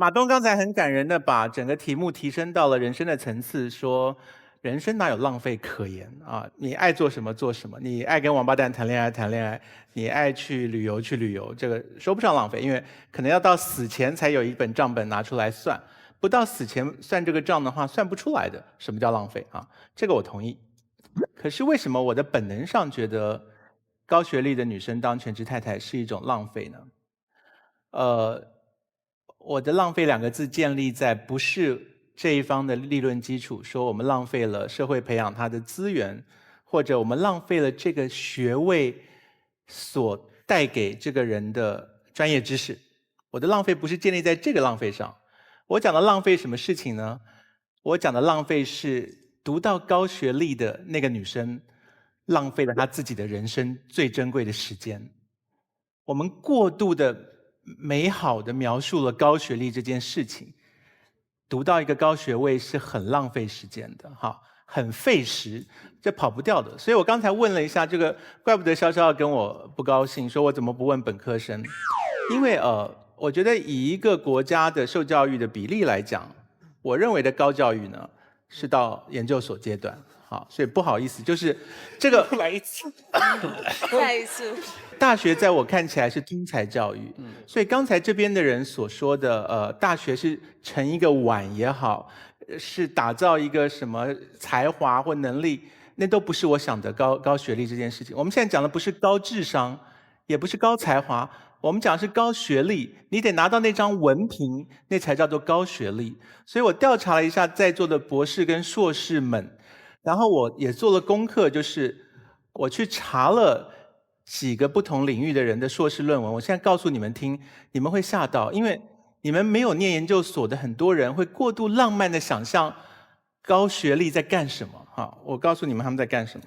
马东刚才很感人的把整个题目提升到了人生的层次，说人生哪有浪费可言啊？你爱做什么做什么，你爱跟王八蛋谈恋爱谈恋爱，你爱去旅游去旅游，这个说不上浪费，因为可能要到死前才有一本账本拿出来算，不到死前算这个账的话，算不出来的。什么叫浪费啊？这个我同意。可是为什么我的本能上觉得高学历的女生当全职太太是一种浪费呢？我的浪费两个字建立在不是这一方的立论基础，说我们浪费了社会培养他的资源，或者我们浪费了这个学位所带给这个人的专业知识。我的浪费不是建立在这个浪费上。我讲的浪费什么事情呢？我讲的浪费是读到高学历的那个女生，浪费了她自己的人生最珍贵的时间。我们过度的美好的描述了高学历这件事情，读到一个高学位是很浪费时间的，哈，很费时，这跑不掉的。所以我刚才问了一下这个，怪不得潇潇要跟我不高兴，说我怎么不问本科生？因为我觉得以一个国家的受教育的比例来讲，我认为的高教育呢是到研究所阶段，好，所以不好意思，就是这个来一次，再一次。大学在我看起来是通才教育，所以刚才这边的人所说的，大学是盛一个碗也好，是打造一个什么才华或能力，那都不是我想的高学历这件事情。我们现在讲的不是高智商，也不是高才华，我们讲的是高学历，你得拿到那张文凭，那才叫做高学历。所以我调查了一下在座的博士跟硕士们，然后我也做了功课，就是我去查了几个不同领域的人的硕士论文，我现在告诉你们听，你们会吓到，因为你们没有念研究所的很多人会过度浪漫的想象高学历在干什么。好，我告诉你们他们在干什么。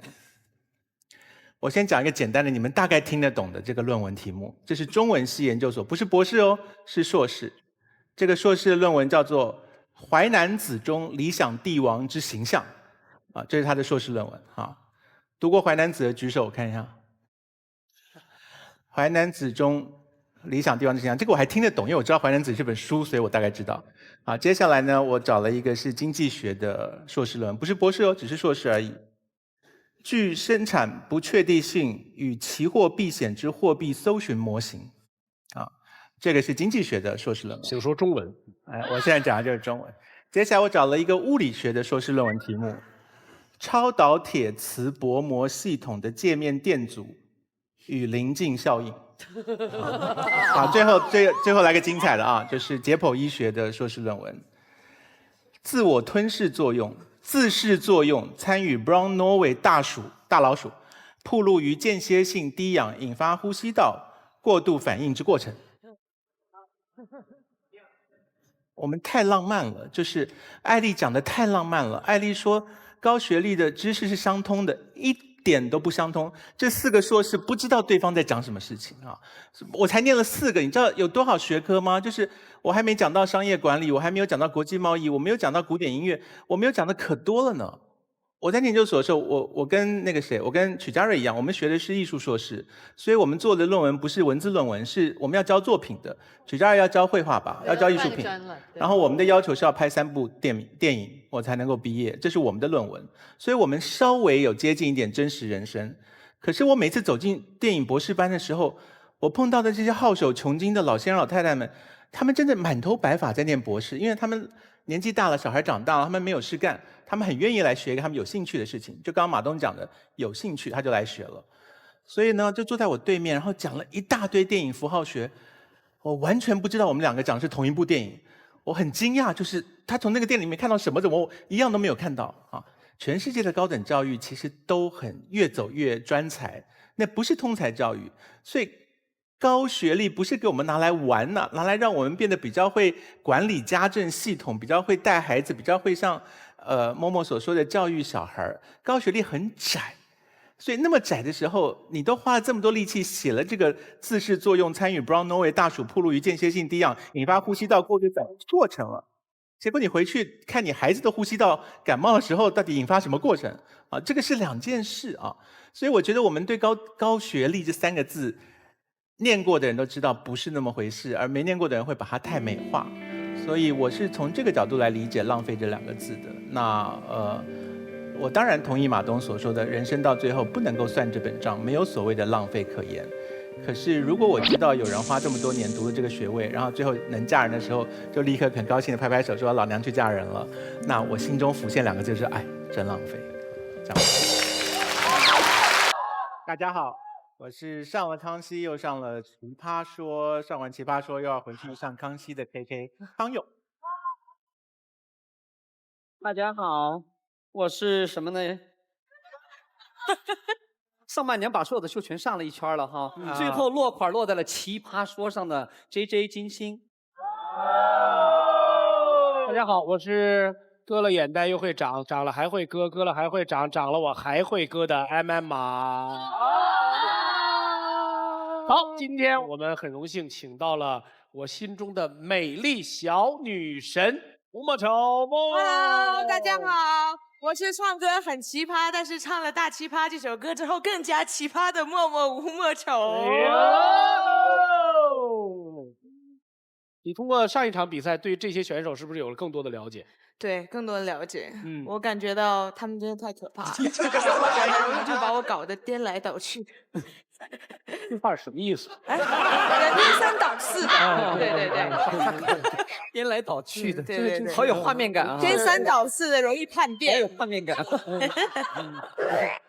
我先讲一个简单的，你们大概听得懂的这个论文题目，这是中文系研究所，不是博士哦，是硕士。这个硕士的论文叫做《淮南子中理想帝王之形象》，啊，这是他的硕士论文啊。读过淮南子的举手，我看一下。淮南子中理想帝王之形象，这个我还听得懂，因为我知道淮南子这本书，所以我大概知道。好，接下来呢，我找了一个是经济学的硕士论文，不是博士哦，只是硕士而已。具生产不确定性与期货避险之货币搜寻模型，啊，这个是经济学的硕士论文。请说中文。哎，我现在讲的就是中文。接下来我找了一个物理学的硕士论文题目：超导铁磁薄膜系统的界面电阻与临近效应。好，最后来个精彩的啊，就是解剖医学的硕士论文：自我吞噬作用、自噬作用参与 Brown Norway 大老鼠暴露于间歇性低氧引发呼吸道过度反应之过程。我们太浪漫了，就是艾丽讲的太浪漫了。艾丽说高学历的知识是相通的，一点都不相通。这4个硕士不知道对方在讲什么事情啊！我才念了4个，你知道有多少学科吗？就是我还没讲到商业管理，我还没有讲到国际贸易，我没有讲到古典音乐，我没有讲的可多了呢。我在研究所的时候，我跟那个谁，我跟曲家瑞一样，我们学的是艺术硕士，所以我们做的论文不是文字论文，是我们要教作品的。曲家瑞要教绘画吧，要教艺术品，然后我们的要求是要拍3部电影，我才能够毕业，这是我们的论文。所以我们稍微有接近一点真实人生。可是我每次走进电影博士班的时候，我碰到的这些好手穷经的老先生老太太们，他们真的满头白发在念博士，因为他们年纪大了，小孩长大了，他们没有事干，他们很愿意来学一个他们有兴趣的事情。就刚刚马东讲的，有兴趣他就来学了。所以呢，就坐在我对面，然后讲了一大堆电影符号学，我完全不知道我们2个讲的是同一部电影。我很惊讶，就是他从那个电影里面看到什么，怎么我一样都没有看到啊？全世界的高等教育其实都很越走越专才，那不是通才教育，所以高学历不是给我们拿来玩呢，拿来让我们变得比较会管理家政系统，比较会带孩子，比较会像默默所说的教育小孩。高学历很窄，所以那么窄的时候，你都花了这么多力气写了这个自噬作用参与 Brown Norway 大鼠暴露于间歇性低氧引发呼吸道过度反应过程了。结果你回去看你孩子的呼吸道感冒的时候到底引发什么过程啊？这个是2件事啊。所以我觉得我们对高学历这3个字，念过的人都知道不是那么回事，而没念过的人会把它太美化。所以我是从这个角度来理解“浪费”这2个字的。那我当然同意马东所说的，人生到最后不能够算这本账，没有所谓的浪费可言。可是如果我知道有人花这么多年读了这个学位，然后最后能嫁人的时候，就立刻很高兴的拍拍手说老娘去嫁人了，那我心中浮现2个字是哎，真浪费。这样。大家好，我是上了康熙又上了奇葩说，上完奇葩说又要回去上康熙的 KK 康永。大家好，我是什么呢？上半年把所有的秀全上了一圈了哈，最后落款落在了奇葩说上的 JJ 金星。大家好，我是割了眼袋又会长，长了还会割，割了还会长，长了我还会割的 马。好，今天我们很荣幸请到了我心中的美丽小女神吴莫愁。Hello， 大家好，我是唱歌很奇葩，但是唱了《大奇葩》这首歌之后更加奇葩的默默吴莫愁。你通过上一场比赛，对这些选手是不是有了更多的了解？对，更多的了解。我感觉到他们真的太可怕了，很容易就把我搞得颠来倒去。这话是什么意思？哎，颠三倒四的。对对对，颠来倒去的，对对对，好有画面感啊！颠三倒四的容易叛好变。有画面感。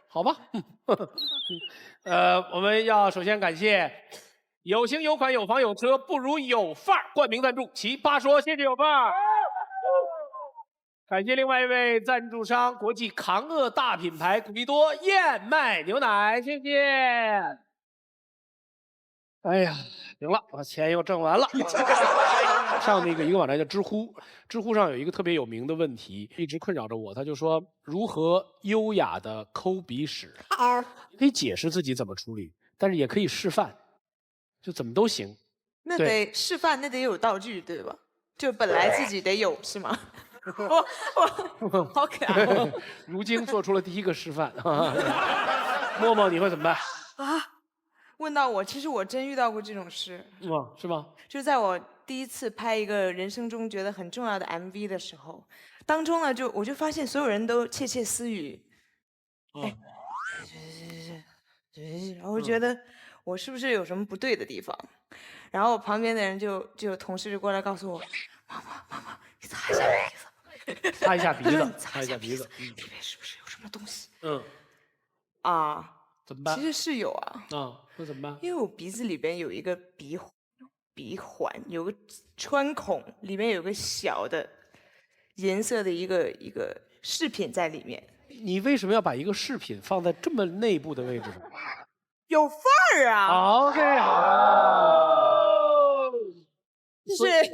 好吧，我们要首先感谢有型有款有房有车不如有范儿冠名赞助奇葩说，谢谢有范儿。感谢另外一位赞助商国际抗饿大品牌古力多燕麦牛奶，谢谢。哎呀，行了，我钱又挣完了。上那个一个网站叫知乎，知乎上有一个特别有名的问题，一直困扰着我。他就说如何优雅的抠鼻屎，可以解释自己怎么处理，但是也可以示范，就怎么都行。那得示范，那得有道具，对吧？就本来自己得有，是吗？我好可爱。如今做出了第一个示范。默默，你会怎么办？啊，问到我，其实我真遇到过这种事。是吗？就在我第一次拍一个人生中觉得很重要的 MV 的时候，当中呢，我就发现所有人都窃窃私语。然后觉得我是不是有什么不对的地方？然后我旁边的人就同事就过来告诉我，妈妈，你擦一下鼻子。擦一下鼻子，擦一下鼻子，里面是不是有什么东西？怎么办？其实是有啊。那怎么办？因为我鼻子里边有一个鼻环，有个穿孔，里面有个小的颜色的一个饰品在里面。你为什么要把一个饰品放在这么内部的位置上？有范儿啊 ！OK， 好。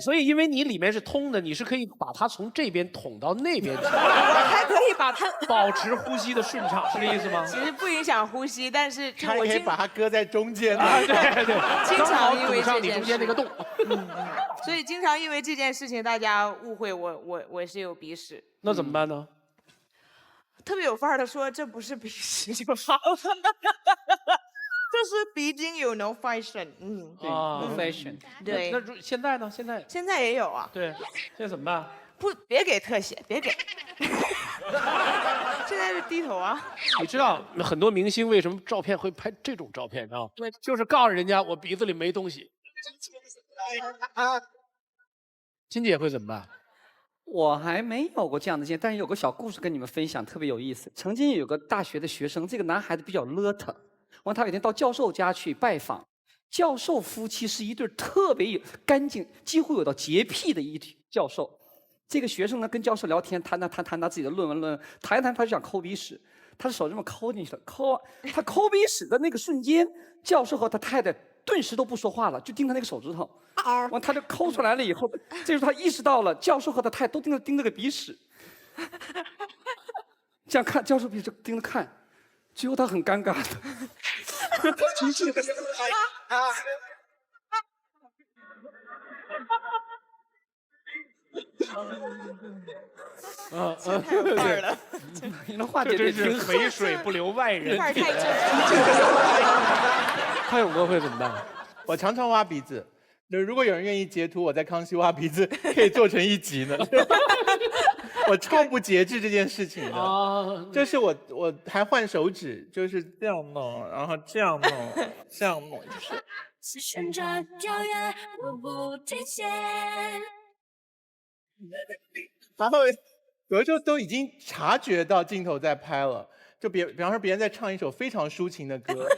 所以因为你里面是通的，你是可以把它从这边捅到那边去，我还可以把它保持呼吸的顺畅，是这意思吗？其实不影响呼吸，但是还可以把它搁在中间。对，经常因为上你中间那个洞。所以经常因为这件事情，大家误会我是有鼻屎。那怎么办呢？特别有范儿的说，这不是鼻屎就好了。这是鼻筋有 no fashion， fashion。对，那现在呢？现在也有啊。对，现在怎么办？别给特写，别给。现在是低头啊。你知道很多明星为什么照片会拍这种照片啊？对，就是告诉人家我鼻子里没东西。金姐会怎么办？我还没有过这样的经验，但是有个小故事跟你们分享，特别有意思。曾经有个大学的学生，这个男孩子比较邋遢。他有一天到教授家去拜访，教授夫妻是一对特别干净，几乎有到洁癖的一教授。这个学生呢跟教授聊天，谈他自己的论文，谈一谈他就想抠鼻屎，他的手这么抠进去了，他抠鼻屎的那个瞬间，教授和他太太顿时都不说话了，就盯他那个手指头。完他就抠出来了以后，这时候他意识到了，教授和他太太都盯着个鼻屎，这样看，教授鼻子盯着看。最后他很尴尬的，对了，你的话这真是肥水不流外人。范儿太正。康永哥会怎么办？我常常挖鼻子，如果有人愿意截图我在康熙挖鼻子，可以做成一集呢。我超不节制这件事情的，就是我还换手指，就是这样弄，然后这样弄，这样弄，就是旋转跳跃，步步提前。然后有的时候都已经察觉到镜头在拍了，就比方说别人在唱一首非常抒情的歌，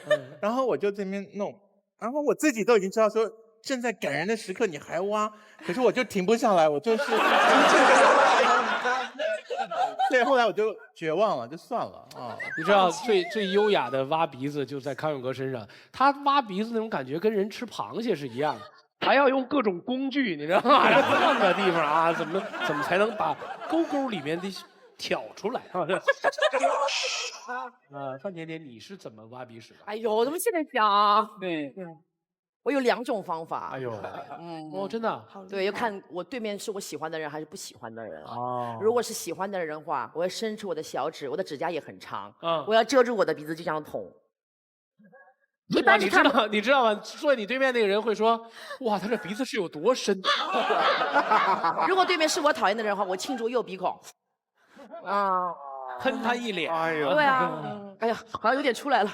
然后我就这边弄，然后我自己都已经知道说正在感人的时刻你还挖，可是我就停不下来，我就是，所以后来我就绝望了，就算了啊。你知道最优雅的挖鼻子就在康永哥身上，他挖鼻子那种感觉跟人吃螃蟹是一样的。还要用各种工具，你知道吗？换个地方啊，怎么才能把沟沟里面的挑出来啊？范甜甜，你是怎么挖鼻屎的？哎呦，怎么现在讲？对，我有2种方法。哎呦，哦，真的？对，要看我对面是我喜欢的人还是不喜欢的人。哦，如果是喜欢的人的话，我会伸出我的小指，我的指甲也很长，我要遮住我的鼻子，就这样捅。一般是你知道吗？坐在你对面那个人会说：“哇，他这鼻子是有多深？”如果对面是我讨厌的人的话，我庆祝右鼻孔，喷他一脸。哎呦，对啊，哎呀，好像有点出来了。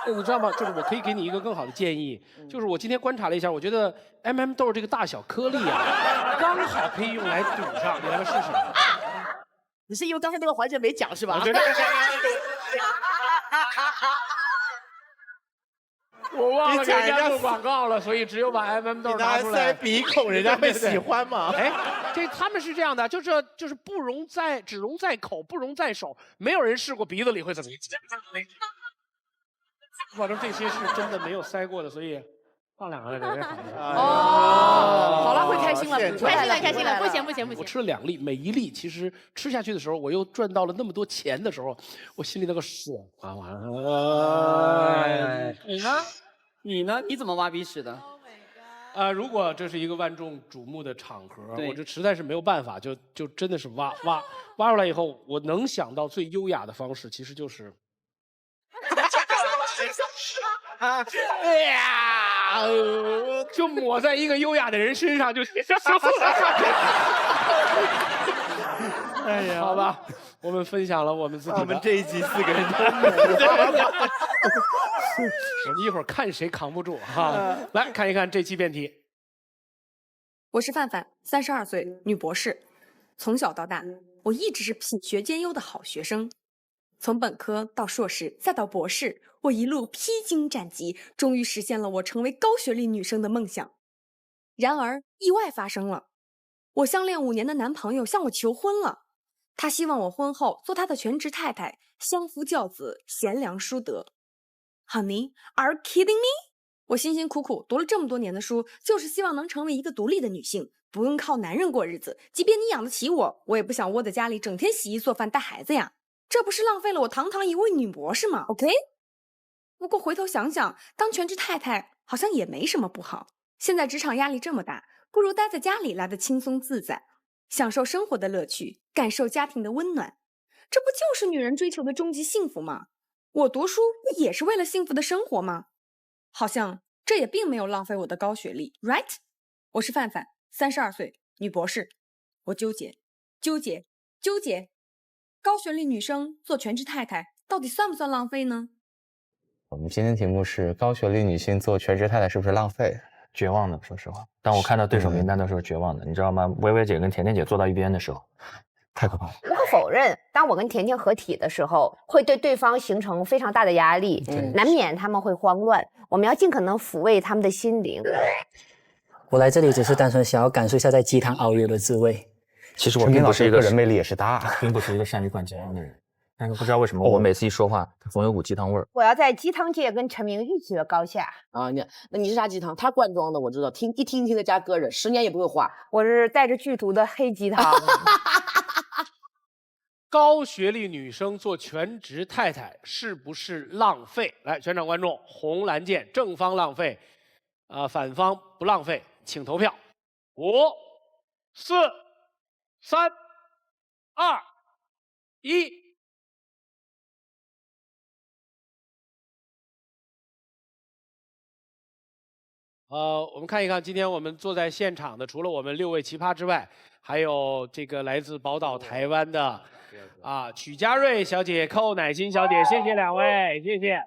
你知道吗？就是我可以给你一个更好的建议，就是我今天观察了一下，我觉得 豆这个大小颗粒啊，刚好可以用来堵上，你来试试。你是因为刚才那个环节没讲是吧？我忘了给人家做广告了，所以只有把豆拿出来。塞鼻孔，人家会喜欢吗？哎，他们是这样的，就是只溶在口，不溶在手，没有人试过鼻子里会怎么样。反正这些是真的没有塞过的，所以放2个在这边。好了，会开心了，开心了，不行。我吃了2粒，每一粒其实吃下去的时候，我又赚到了那么多钱的时候，我心里那个爽啊！你呢？你怎么挖鼻屎的？如果这是一个万众瞩目的场合，我这实在是没有办法，就真的是挖出来以后，我能想到最优雅的方式，其实就是。哎呀，就抹在一个优雅的人身上就行。哎呀，好吧，我们分享了我们自己的。我们这一集4个人都我们一会儿看谁扛不住哈。来看一看这期辩题。我是范范，32岁，女博士。从小到大，我一直是品学兼优的好学生。从本科到硕士，再到博士，我一路披荆斩棘，终于实现了我成为高学历女生的梦想。然而，意外发生了，我相恋5年的男朋友向我求婚了。他希望我婚后做他的全职太太，相夫教子，贤良淑德。Honey, are you kidding me? 我辛辛苦苦读了这么多年的书，就是希望能成为一个独立的女性，不用靠男人过日子。即便你养得起我，我也不想窝在家里整天洗衣做饭带孩子呀。这不是浪费了我堂堂一位女博士吗 ？OK？ 不过回头想想，当全职太太好像也没什么不好。现在职场压力这么大，不如待在家里来得轻松自在，享受生活的乐趣，感受家庭的温暖。这不就是女人追求的终极幸福吗？我读书不也是为了幸福的生活吗？好像这也并没有浪费我的高学历 ，right？ 我是范范，32岁，女博士。我纠结。高学历女生做全职太太，到底算不算浪费呢？我们今天题目是高学历女性做全职太太是不是浪费？绝望的，说实话。当我看到对手名单的时候，绝望的。你知道吗？薇薇姐跟甜甜姐坐到一边的时候，太可怕了。无可否认，当我跟甜甜合体的时候，会对对方形成非常大的压力，难免他们会慌乱。我们要尽可能抚慰他们的心灵。我来这里只是单纯想要感受一下在鸡汤熬夜的滋味。其实我并不是一个人魅力也是大，并不是一个善于灌鸡汤的人。但是不知道为什么我每次一说话，总有股鸡汤味儿。我要在鸡汤界跟陈明一决高下啊！那你是啥鸡汤？他灌装的我知道，一听的加个人，10年也不会花。我是带着剧毒的黑鸡汤。高学历女生做全职太太是不是浪费？来，全场观众，红蓝键，正方浪费，反方不浪费，请投票。5、4、3、2、1。我们看一看，今天我们坐在现场的，除了我们6位奇葩之外，还有这个来自宝岛台湾的曲家瑞小姐、寇乃馨小姐，谢谢2位，谢谢。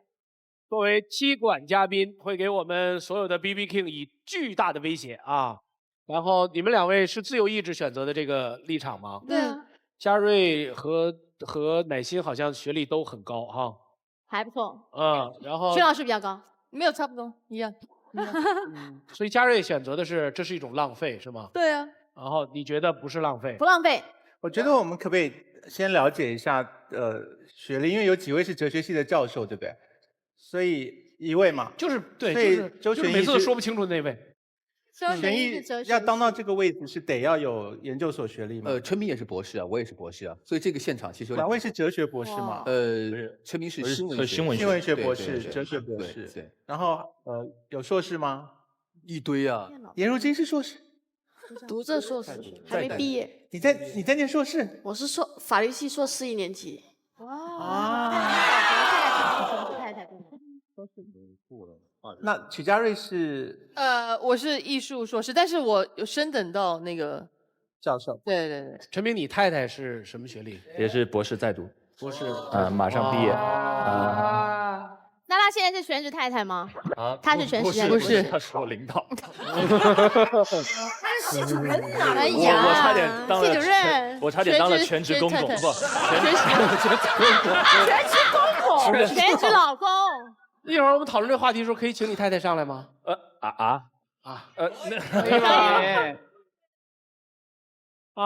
作为妻管嘉宾，会给我们所有的 BB King 以巨大的威胁啊。然后你们2位是自由意志选择的这个立场吗？对啊，嘉瑞和乃馨好像学历都很高哈。还不错。然后薛老师比较高，没有差不多一样。所以嘉瑞选择的是这是一种浪费是吗？对啊，然后你觉得不是浪费？不浪费。我觉得我们可不可以先了解一下学历，因为有几位是哲学系的教授，对不对？所以1位嘛，就是对，所以就是每次都说不清楚的那位。周玄一是哲学，要当到这个位置是得要有研究所学历吗？陈明也是博士啊，我也是博士啊，所以这个现场其实2位是哲学博士吗？陈明是新闻学博士，哲学博士。对。然后有硕士吗？一堆啊。颜如晶是硕士，读这硕士还没毕业。你在念硕士？我是法律系硕士1年级。哇！太太都是。那曲家瑞是？我是艺术硕士，但是我有升等到那个教授。对。陈明，你太太是什么学历？也是博士在读。博士。马上毕业。那她现在是全职太太吗？她是全职太太，不是，她是我领导。她是系主任呐！哎呀，我差点当了系主任，我差点当了全职公公，不，全职老公。一会儿我们讨论这个话题的时候，可以请你太太上来吗？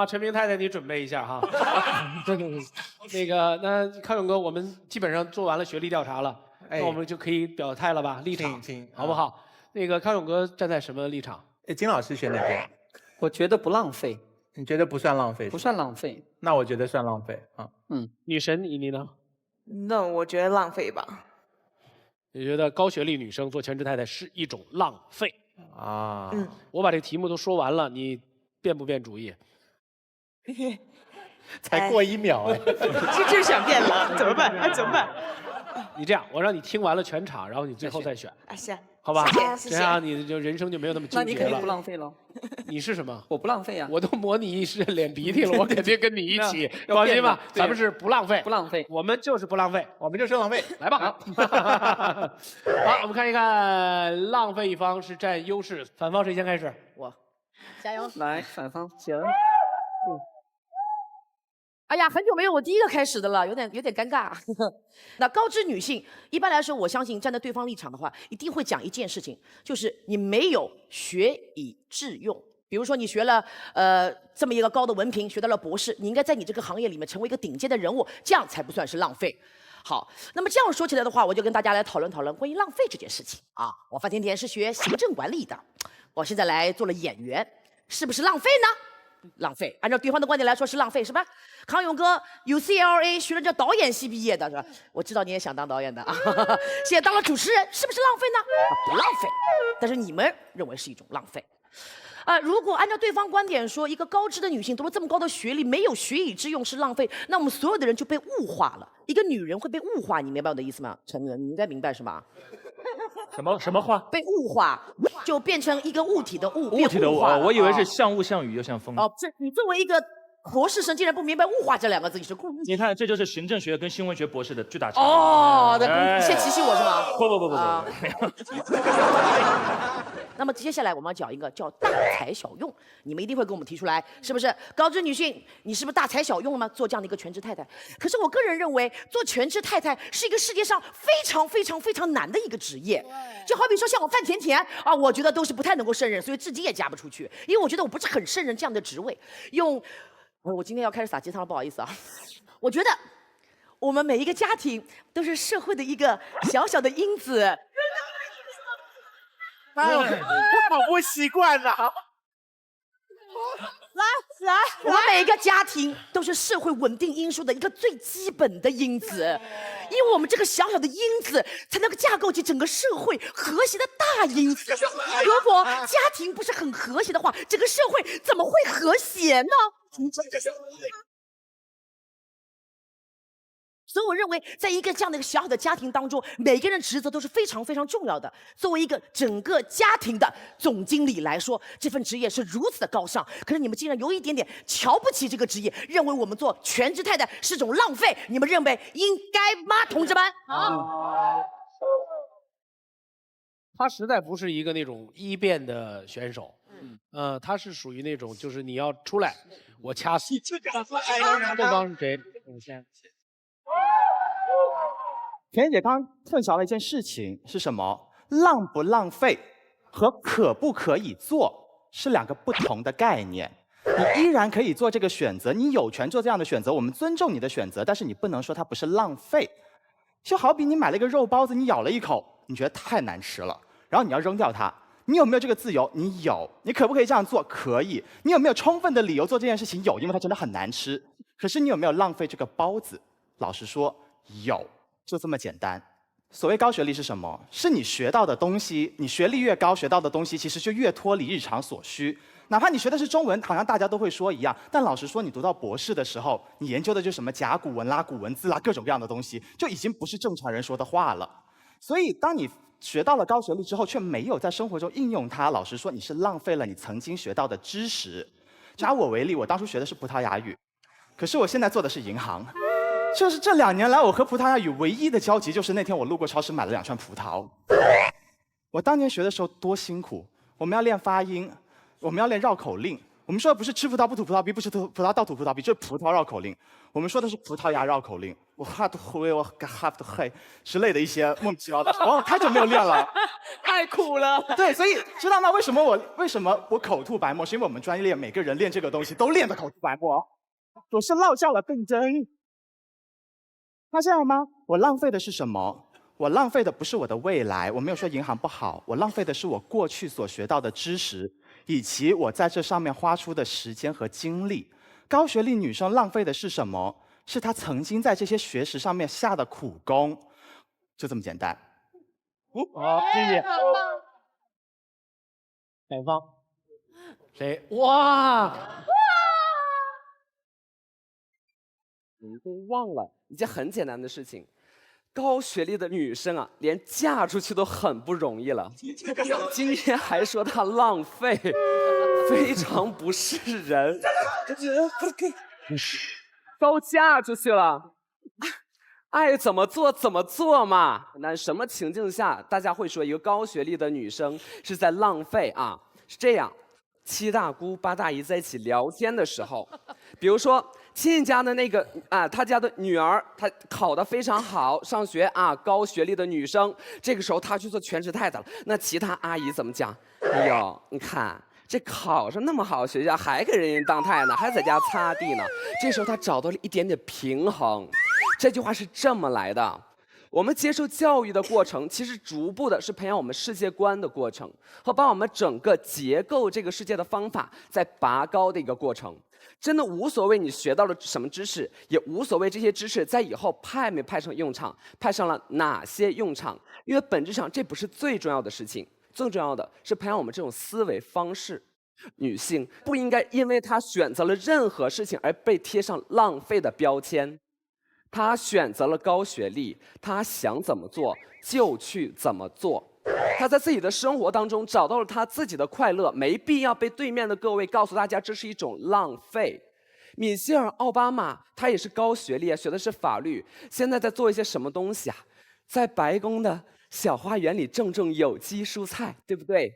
陈明太太，你准备一下哈。那个，那康永哥，我们基本上做完了学历调查了，那我们就可以表态了吧？立场，好不好？那个康永哥站在什么立场？金老师选哪边？我觉得不浪费。你觉得不算浪费？不算浪费。那我觉得算浪费啊。女神，你呢？那我觉得浪费吧。你觉得高学历女生做全职太太是一种浪费啊？我把这个题目都说完了，你变不变主意？才过1秒哎，就是想变了，怎么办？怎么办？你这样，我让你听完了全场，然后你最后再选。行，好吧？谢谢这样你就人生就没有那么纠结了。那你肯定不浪费了。你是什么？我不浪费啊！我都模拟一时脸鼻涕了，我肯定跟你一起。放心吧，咱们是不浪费，不浪费，我们就是不浪费，我们就是浪费。来吧。好，我们看一看，浪费一方是占优势，反方谁先开始？我。加油！来，反方行。哎呀，很久没有我第一个开始的了，有点尴尬。那高知女性一般来说，我相信站在对方立场的话，一定会讲一件事情，就是你没有学以致用。比如说你学了这么一个高的文凭，学到了博士，你应该在你这个行业里面成为一个顶尖的人物，这样才不算是浪费。好，那么这样说起来的话，我就跟大家来讨论讨论关于浪费这件事情啊。我范甜甜是学行政管理的，我现在来做了演员，是不是浪费呢？浪费，按照对方的观点来说是浪费，是吧？康永哥 UCLA 学了这导演系毕业的，是吧？我知道你也想当导演的啊，现在当了主持人，是不是浪费呢？不浪费，但是你们认为是一种浪费。如果按照对方观点说，一个高知的女性读了这么高的学历，没有学以致用是浪费，那我们所有的人就被物化了。一个女人会被物化，你明白我的意思吗？陈明，你应该明白是吧？什么话？被物化，就变成一个物体的物，物体的物，我以为是像雾像雨又像风。这你作为一个博士生，竟然不明白物化这2个字，你是故意？你看，这就是行政学跟新闻学博士的巨大差别。你现在提醒我是吗？不。那么接下来我们要讲一个叫大材小用，你们一定会跟我们提出来，是不是？高知女性，你是不是大材小用了吗？做这样的一个全职太太？可是我个人认为，做全职太太是一个世界上非常非常非常难的一个职业。就好比说像我范甜甜啊，我觉得都是不太能够胜任，所以自己也嫁不出去，因为我觉得我不是很胜任这样的职位。我今天要开始撒鸡汤了，不好意思啊。我觉得我们每一个家庭都是社会的一个小小的因子。我好不习惯呐！来，我们每一个家庭都是社会稳定因素的一个最基本的因子，因为我们这个小小的因子才能够架构起整个社会和谐的大因子。如果家庭不是很和谐的话，整个社会怎么会和谐呢？所以我认为，在一个这样的一个小小的家庭当中，每个人职责都是非常非常重要的。作为一个整个家庭的总经理来说，这份职业是如此的高尚，可是你们竟然有一点点瞧不起这个职业，认为我们做全职太太是种浪费，你们认为应该吗，同志们？他实在不是一个那种一辩的选手，他是属于那种就是你要出来，我掐死。对方是谁？你先。田姐刚刚混淆了一件事情是什么？浪不浪费和可不可以做是两个不同的概念。你依然可以做这个选择，你有权做这样的选择，我们尊重你的选择，但是你不能说它不是浪费。就好比你买了一个肉包子，你咬了一口，你觉得太难吃了，然后你要扔掉它，你有没有这个自由？你有。你可不可以这样做？可以。你有没有充分的理由做这件事情？有，因为它真的很难吃。可是你有没有浪费这个包子？老实说，有。就这么简单。所谓高学历是什么？是你学到的东西，你学历越高，学到的东西其实就越脱离日常所需。哪怕你学的是中文，好像大家都会说一样，但老实说，你读到博士的时候，你研究的就是什么甲骨文啦、古文字啦，各种各样的东西，就已经不是正常人说的话了。所以，当你学到了高学历之后，却没有在生活中应用它，老实说，你是浪费了你曾经学到的知识。拿我为例，我当初学的是葡萄牙语，可是我现在做的是银行。就是这2年来，我和葡萄牙语唯一的交集，就是那天我路过超市买了2串葡萄。我当年学的时候多辛苦，我们要练发音，我们要练绕口令。我们说的不是吃葡萄不吐葡萄皮，不吃葡萄倒吐葡萄皮，就是葡萄绕口令。我们说的是葡萄牙绕口令，我哈的会，我哈的嘿之类的一些莫名其妙的。哦，太久没有练了，太苦了。对，所以知道吗？为什么我口吐白沫？是因为我们专业每个人练这个东西都练得口吐白沫。我是落下了病针。发现了吗？我浪费的是什么？我浪费的不是我的未来，我没有说银行不好，我浪费的是我过去所学到的知识，以及我在这上面花出的时间和精力。高学历女生浪费的是什么？是她曾经在这些学识上面下的苦功，就这么简单。好，谢谢。哪方？谁？哇！你们都忘了一件很简单的事情，高学历的女生啊，连嫁出去都很不容易了。今天还说她浪费，非常不是人。都嫁出去了，爱怎么做怎么做嘛。那什么情境下大家会说一个高学历的女生是在浪费啊？是这样，7大姑8大姨在一起聊天的时候，比如说亲戚家的那个他家的女儿，她考得非常好，上学高学历的女生，这个时候她去做全职太太了。那其他阿姨怎么讲？哎呦，你看这考上那么好的学校，还给人家当太太呢，还在家擦地呢。这时候她找到了一点点平衡。这句话是这么来的。我们接受教育的过程，其实逐步的是培养我们世界观的过程，和把我们整个结构这个世界的方法在拔高的一个过程。真的无所谓你学到了什么知识，也无所谓这些知识在以后派没派上用场，派上了哪些用场，因为本质上这不是最重要的事情，最重要的是培养我们这种思维方式。女性不应该因为她选择了任何事情而被贴上浪费的标签。她选择了高学历，她想怎么做就去怎么做。她在自己的生活当中找到了她自己的快乐，没必要被对面的各位告诉大家这是一种浪费。米歇尔·奥巴马他也是高学历，学的是法律，现在在做一些什么东西啊？在白宫的小花园里种有机蔬菜，对不对？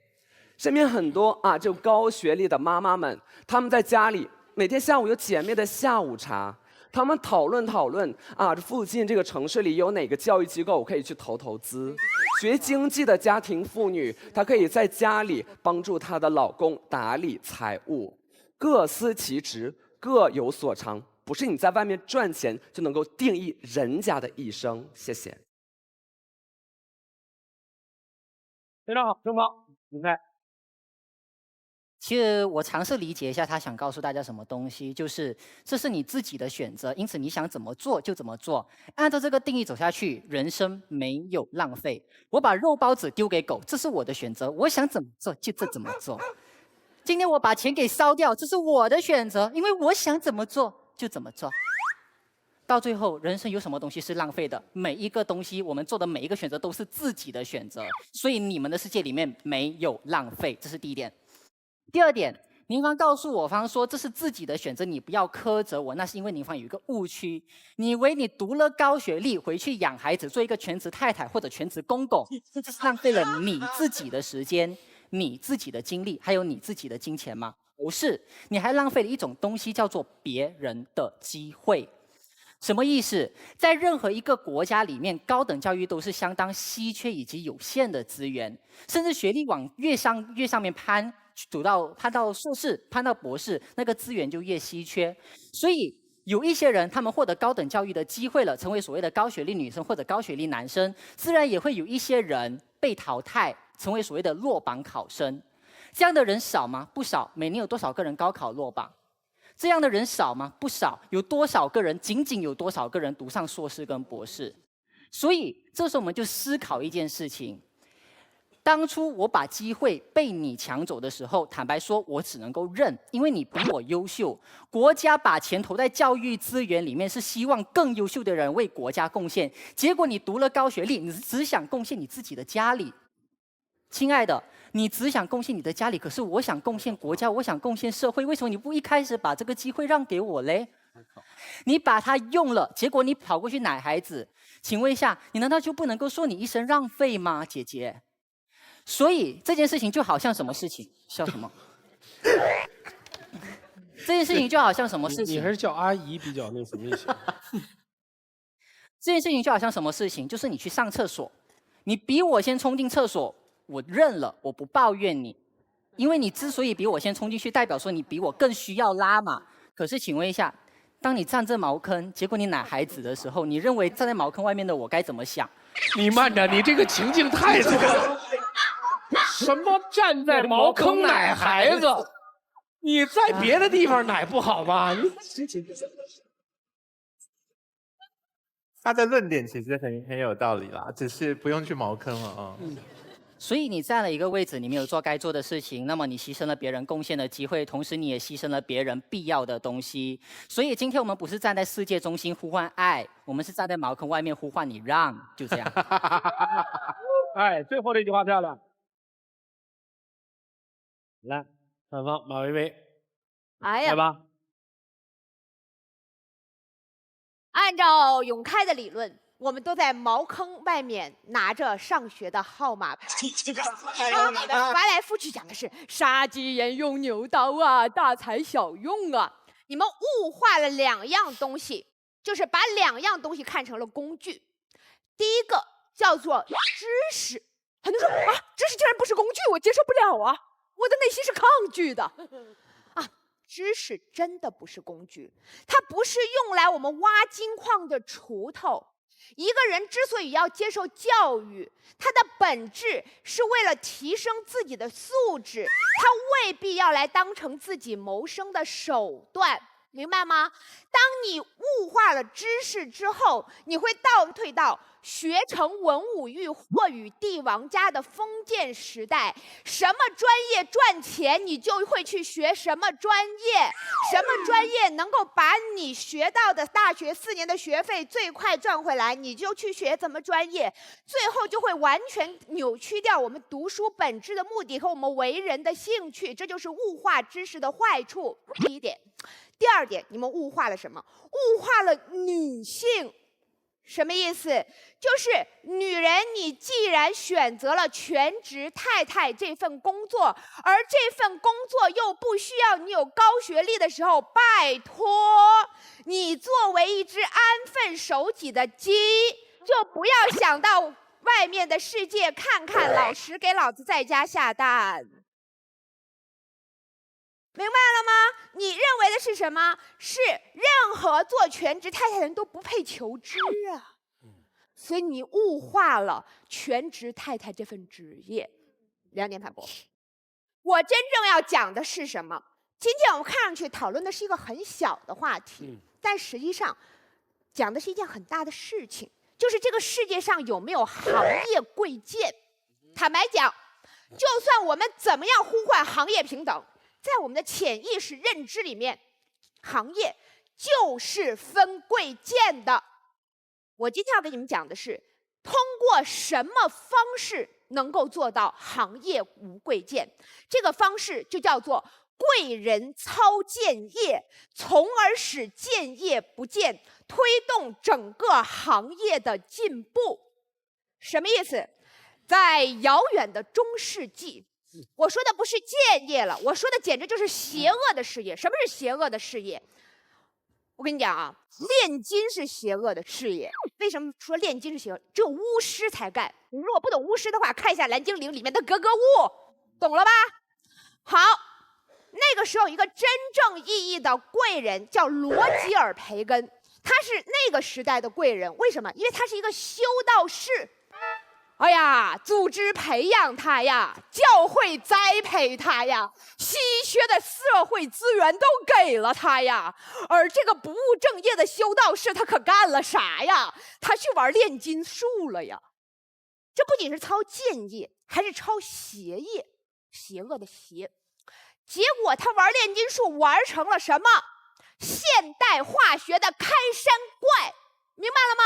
身边很多就高学历的妈妈们，她们在家里每天下午有姐妹的下午茶。他们讨论这附近这个城市里有哪个教育机构可以去投资。学经济的家庭妇女，她可以在家里帮助她的老公打理财务。各司其职，各有所长，不是你在外面赚钱就能够定义人家的一生。谢谢。非常好，正方，你猜。其实我尝试理解一下他想告诉大家什么东西，就是这是你自己的选择，因此你想怎么做就怎么做，按照这个定义走下去，人生没有浪费。我把肉包子丢给狗，这是我的选择，我想怎么做就怎么做。今天我把钱给烧掉，这是我的选择，因为我想怎么做就怎么做。到最后，人生有什么东西是浪费的？每一个东西，我们做的每一个选择都是自己的选择，所以你们的世界里面没有浪费，这是第一点。第二点，您方告诉我方说这是自己的选择，你不要苛责我，那是因为您方有一个误区，你以为你读了高学历回去养孩子，做一个全职太太或者全职公公，这是浪费了你自己的时间、你自己的精力，还有你自己的金钱吗？不是，你还浪费了一种东西，叫做别人的机会。什么意思？在任何一个国家里面，高等教育都是相当稀缺以及有限的资源，甚至学历往越上面攀到硕士、攀到博士，那个资源就越稀缺。所以有一些人，他们获得高等教育的机会了，成为所谓的高学历女生或者高学历男生，自然也会有一些人被淘汰，成为所谓的落榜考生。这样的人少吗？不少。每年有多少个人高考落榜？这样的人少吗？不少。有多少个人？仅仅有多少个人读上硕士跟博士？所以这时候我们就思考一件事情：当初我把机会被你抢走的时候，坦白说，我只能够认，因为你比我优秀。国家把钱投在教育资源里面，是希望更优秀的人为国家贡献。结果你读了高学历，你只想贡献你自己的家里。亲爱的，你只想贡献你的家里，可是我想贡献国家，我想贡献社会，为什么你不一开始把这个机会让给我嘞？你把它用了，结果你跑过去奶孩子，请问一下，你难道就不能够说你一生浪费吗，姐姐？所以这件事情就好像什么事情？笑什么？这件事情就好像什么事情？你还是叫阿姨比较那什么一些。这件事情就好像什么事情？就是你去上厕所，你比我先冲进厕所。我认了，我不抱怨你，因为你之所以比我先冲进去，代表说你比我更需要拉嘛。可是请问一下，当你站在茅坑，结果你奶孩子的时候，你认为站在茅坑外面的我该怎么想？你慢着，你这个情境太错了。什么站在茅坑奶孩子？你在别的地方奶不好吗？他的论点其实很有道理啦，只是不用去茅坑了啊。所以你站了一个位置，你没有做该做的事情，那么你牺牲了别人贡献的机会，同时你也牺牲了别人必要的东西。所以今天我们不是站在世界中心呼唤爱，我们是站在茅坑外面呼唤你让，就这样。哎，最后这句话漂亮。来，上方马薇薇，哎呀，来吧。按照永开的理论，我们都在茅坑外面拿着上学的号码牌，翻来覆去讲的是杀鸡焉用牛刀啊，大材小用啊。你们物化了两样东西，就是把两样东西看成了工具。第一个叫做知识，很多人说啊，知识竟然不是工具，我接受不了啊，我的内心是抗拒的啊。知识真的不是工具，它不是用来我们挖金矿的锄头。一个人之所以要接受教育，它的本质是为了提升自己的素质，它未必要来当成自己谋生的手段，明白吗？当你物化了知识之后，你会倒退到学成文武育或与帝王家的封建时代，什么专业赚钱，你就会去学什么专业，什么专业能够把你学到的大学4年的学费最快赚回来，你就去学怎么专业，最后就会完全扭曲掉我们读书本质的目的和我们为人的兴趣，这就是物化知识的坏处。第一点。第二点，你们物化了什么？物化了女性。什么意思？就是女人，你既然选择了全职太太这份工作，而这份工作又不需要你有高学历的时候，拜托，你作为一只安分守己的鸡，就不要想到外面的世界看看，老实给老子在家下蛋。明白了吗？你认为的是什么？是任何做全职太太的人都不配求知啊，所以你物化了全职太太这份职业。2点反驳。我真正要讲的是什么？今天我们看上去讨论的是一个很小的话题，但实际上讲的是一件很大的事情，就是这个世界上有没有行业贵贱。坦白讲，就算我们怎么样呼唤行业平等，在我们的潜意识认知里面，行业就是分贵贱的。我今天要给你们讲的是，通过什么方式能够做到行业无贵贱？这个方式就叫做贵人操贱业，从而使贱业不贱，推动整个行业的进步。什么意思？在遥远的中世纪，我说的不是贱业了，我说的简直就是邪恶的事业。什么是邪恶的事业？我跟你讲啊，炼金是邪恶的事业。为什么说炼金是邪恶？只有巫师才干。你如果不懂巫师的话，看一下《蓝精灵》里面的格格巫，懂了吧？好，那个时候一个真正意义的贵人叫罗吉尔·培根，他是那个时代的贵人。为什么？因为他是一个修道士。哎呀，组织培养他呀，教会栽培他呀，稀缺的社会资源都给了他呀。而这个不务正业的修道士，他可干了啥呀？他去玩炼金术了呀。这不仅是操贱业，还是操邪业，邪恶的邪。结果他玩炼金术玩成了什么？现代化学的开山怪，明白了吗？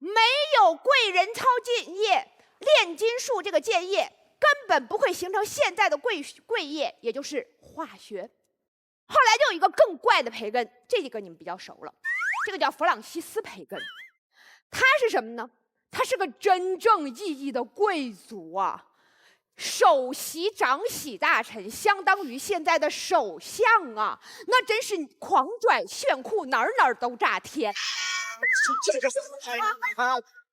没有贵人操贱业，炼金术这个贱业根本不会形成现在的贵业，也就是化学。后来就有一个更怪的培根，这几个你们比较熟了，这个叫弗朗西斯·培根。他是什么呢？他是个真正意义的贵族啊，首席长喜大臣，相当于现在的首相啊，那真是狂拽炫酷，哪儿都炸天。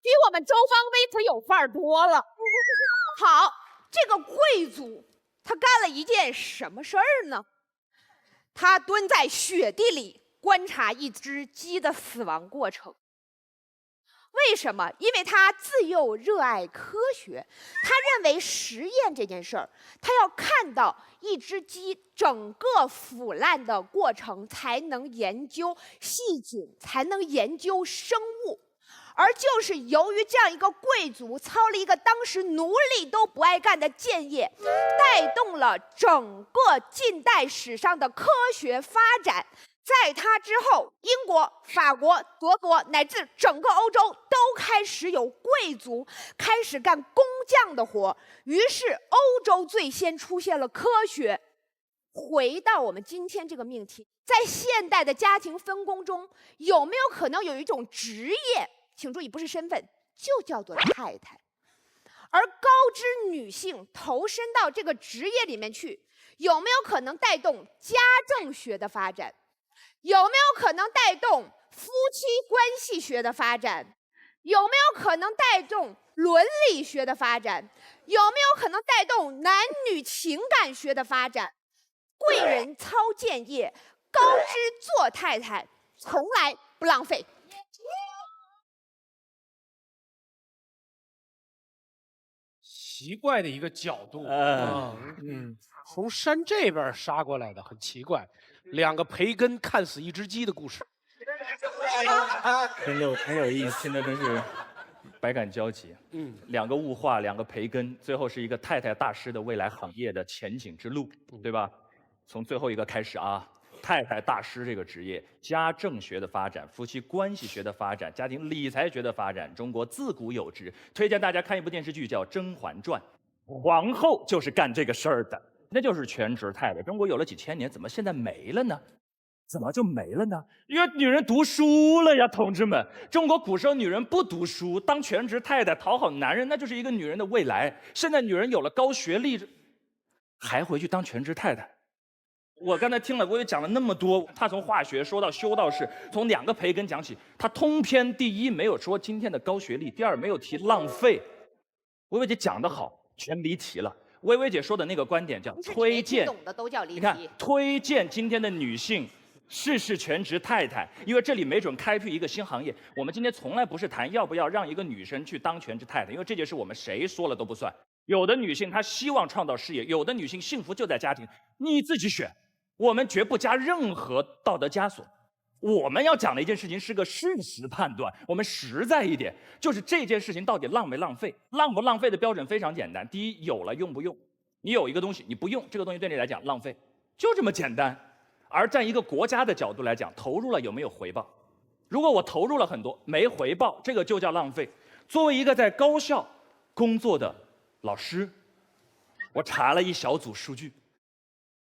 比我们周芳薇可有范儿多了。好，这个贵族他干了一件什么事儿呢？他蹲在雪地里观察一只鸡的死亡过程。为什么？因为他自幼热爱科学，他认为实验这件事儿，他要看到一只鸡整个腐烂的过程，才能研究细菌，才能研究生物。而就是由于这样一个贵族操了一个当时奴隶都不爱干的贱业，带动了整个近代史上的科学发展。在他之后，英国、法国、德国乃至整个欧洲都开始有贵族开始干工匠的活，于是欧洲最先出现了科学。回到我们今天这个命题，在现代的家庭分工中，有没有可能有一种职业？请注意，不是身份，就叫做太太。而高知女性投身到这个职业里面去，有没有可能带动家政学的发展？有没有可能带动夫妻关系学的发展？有没有可能带动伦理学的发展？有没有可能带动男女情感学的发展？贵人操贱业，高知做太太，从来不浪费。奇怪的一个角度从山这边杀过来的，很奇怪。两个培根看死一只鸡的故事，很有意思，听的真是百感交集。两个物化，两个培根，最后是一个太太大师的未来行业的前景之路，对吧？从最后一个开始啊，太太大师这个职业，家政学的发展，夫妻关系学的发展，家庭理财学的发展，中国自古有之。推荐大家看一部电视剧叫《甄嬛传》，皇后就是干这个事儿的。那就是全职太太。中国有了几千年，怎么现在没了呢？怎么就没了呢？因为女人读书了呀，同志们！中国古时候女人不读书，当全职太太讨好男人，那就是一个女人的未来。现在女人有了高学历，还回去当全职太太。我刚才听了，我也讲了那么多，他从化学说到修道士，从两个培根讲起，他通篇第一没有说今天的高学历，第二没有提浪费。薇薇姐讲得好，全离题了。薇薇姐说的那个观点叫推荐，懂的都叫离题。你看，推荐今天的女性是全职太太，因为这里没准开辟一个新行业。我们今天从来不是谈要不要让一个女生去当全职太太，因为这件事我们谁说了都不算。有的女性她希望创造事业，有的女性幸福就在家庭，你自己选。我们绝不加任何道德枷锁。我们要讲的一件事情是个事实判断，我们实在一点，就是这件事情到底浪没浪费？浪不浪费的标准非常简单，第一，有了用不用。你有一个东西你不用，这个东西对你来讲浪费，就这么简单。而站一个国家的角度来讲，投入了有没有回报？如果我投入了很多没回报，这个就叫浪费。作为一个在高校工作的老师，我查了一小组数据，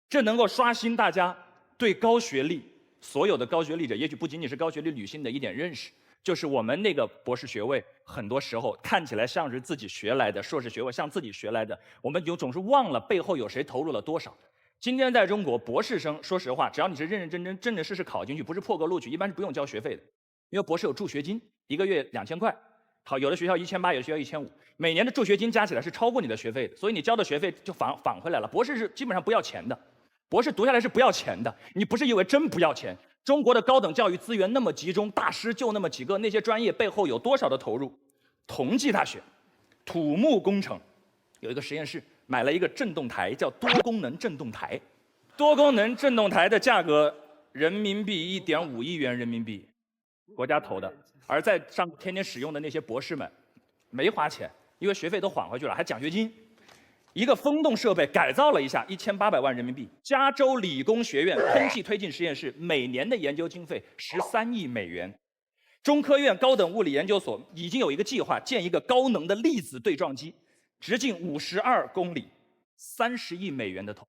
这能够刷新大家对高学历所有的高学历者，也许不仅仅是高学历女性的一点认识，就是我们那个博士学位，很多时候看起来像是自己学来的，硕士学位像自己学来的，我们总是忘了背后有谁投入了多少。今天在中国，博士生说实话，只要你是认认真真、正正式式考进去，不是破格录取，一般是不用交学费的，因为博士有助学金，1个月2000块。好，有的学校1800，有的学校1500，每年的助学金加起来是超过你的学费的，所以你交的学费就返回来了。博士是基本上不要钱的，博士读下来是不要钱的。你不是以为真不要钱？中国的高等教育资源那么集中，大师就那么几个，那些专业背后有多少的投入？同济大学土木工程有一个实验室买了一个震动台，叫多功能震动台。多功能震动台的价格人民币1.5亿元人民币，国家投的。而在上天天使用的那些博士们，没花钱，因为学费都还回去了，还奖学金。一个风洞设备改造了一下，1800万人民币。加州理工学院空气推进实验室每年的研究经费13亿美元。中科院高等物理研究所已经有一个计划，建一个高能的粒子对撞机，直径52公里，30亿美元的投。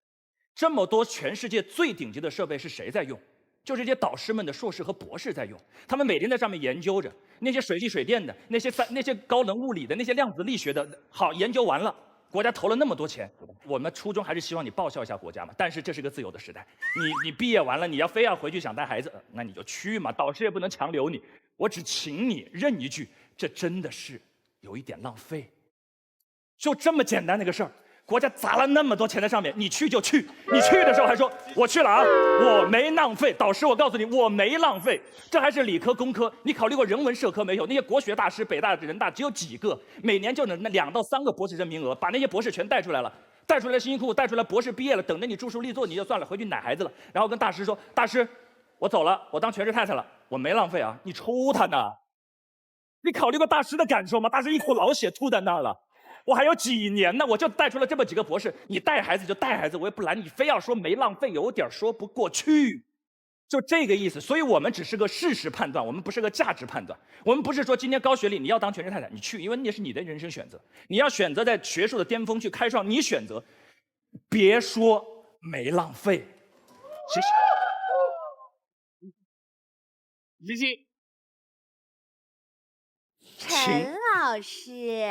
这么多全世界最顶级的设备是谁在用？就这些导师们的硕士和博士在用，他们每天在上面研究着那些水利水电的、那些高能物理的、那些量子力学的。好，研究完了，国家投了那么多钱，我们初衷还是希望你报效一下国家嘛。但是这是个自由的时代，你毕业完了，你非要回去想带孩子，那你就去嘛，导师也不能强留你。我只请你认一句，这真的是有一点浪费。就这么简单的一个事儿。国家砸了那么多钱在上面，你去就去，你去的时候还说我去了啊，我没浪费。导师，我告诉你，我没浪费。这还是理科、工科，你考虑过人文社科没有？那些国学大师，北大、人大只有几个，每年就能那2到3个博士生名额，把那些博士全带出来了，带出来辛辛苦苦带出来，博士毕业了，等着你著书立作，你就算了，回去奶孩子了。然后跟大师说，大师，我走了，我当全职太太了，我没浪费啊，你抽他呢？你考虑过大师的感受吗？大师一口老血吐在那儿了。我还有几年呢，我就带出了这么几个博士。你带孩子就带孩子，我也不拦你，非要说没浪费，有点说不过去，就这个意思。所以我们只是个事实判断，我们不是个价值判断。我们不是说今天高学历你要当全职太太，你去，因为那是你的人生选择。你要选择在学术的巅峰去开创，你选择，别说没浪费。谢谢。李欣，陈老师。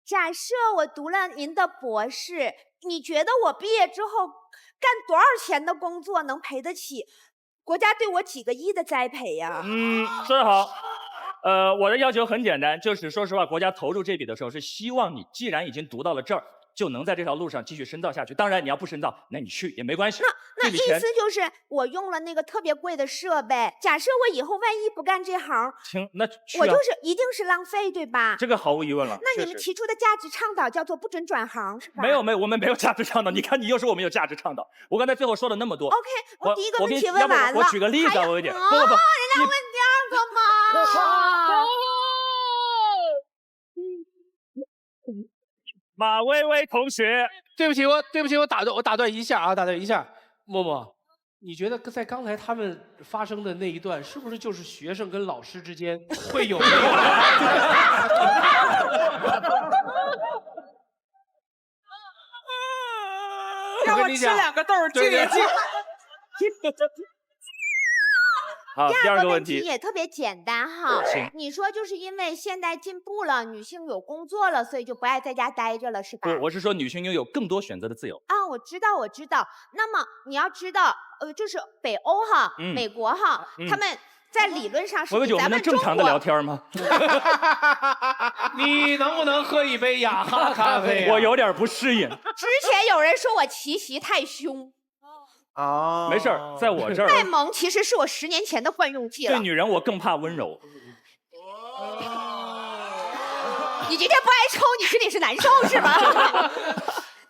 假设我读了您的博士，你觉得我毕业之后干多少钱的工作能赔得起国家对我几个亿的栽培呀？说得好。我的要求很简单，就是说实话，国家投入这笔的时候是希望你既然已经读到了这儿，就能在这条路上继续深造下去。当然，你要不深造，那你去也没关系。那意思就是我用了那个特别贵的设备，假设我以后万一不干这行，行，那去我就是一定是浪费，对吧？这个毫无疑问了。那你们提出的价值倡导叫做不准转行，是吧？没有，我们没有价值倡导。你看，你又说我们有价值倡导。我刚才最后说了那么多。OK， 我第一个问题问完了。我举个例子啊，薇姐。不，人家问第二个嘛。马薇薇同学，对不起，我打断一下啊，默默，你觉得在刚才他们发生的那一段，是不是就是学生跟老师之间会有那个？让我吃2个豆儿，这个好，第二个问个题也特别简单哈。请你说就是因为现代进步了，女性有工作了，所以就不爱在家待着了，是吧？不，我是说女性拥有更多选择的自由。啊，我知道。那么你要知道，就是北欧哈，美国哈，他们在理论上是比咱们中国。正常的聊天吗？你能不能喝一杯雅哈咖啡？我有点不适应。之前有人说我奇袭太凶。哦，没事儿，在我这儿。太萌其实是我10年前的惯用器了。对女人，我更怕温柔。你今天不挨抽，你心里是难受是吗？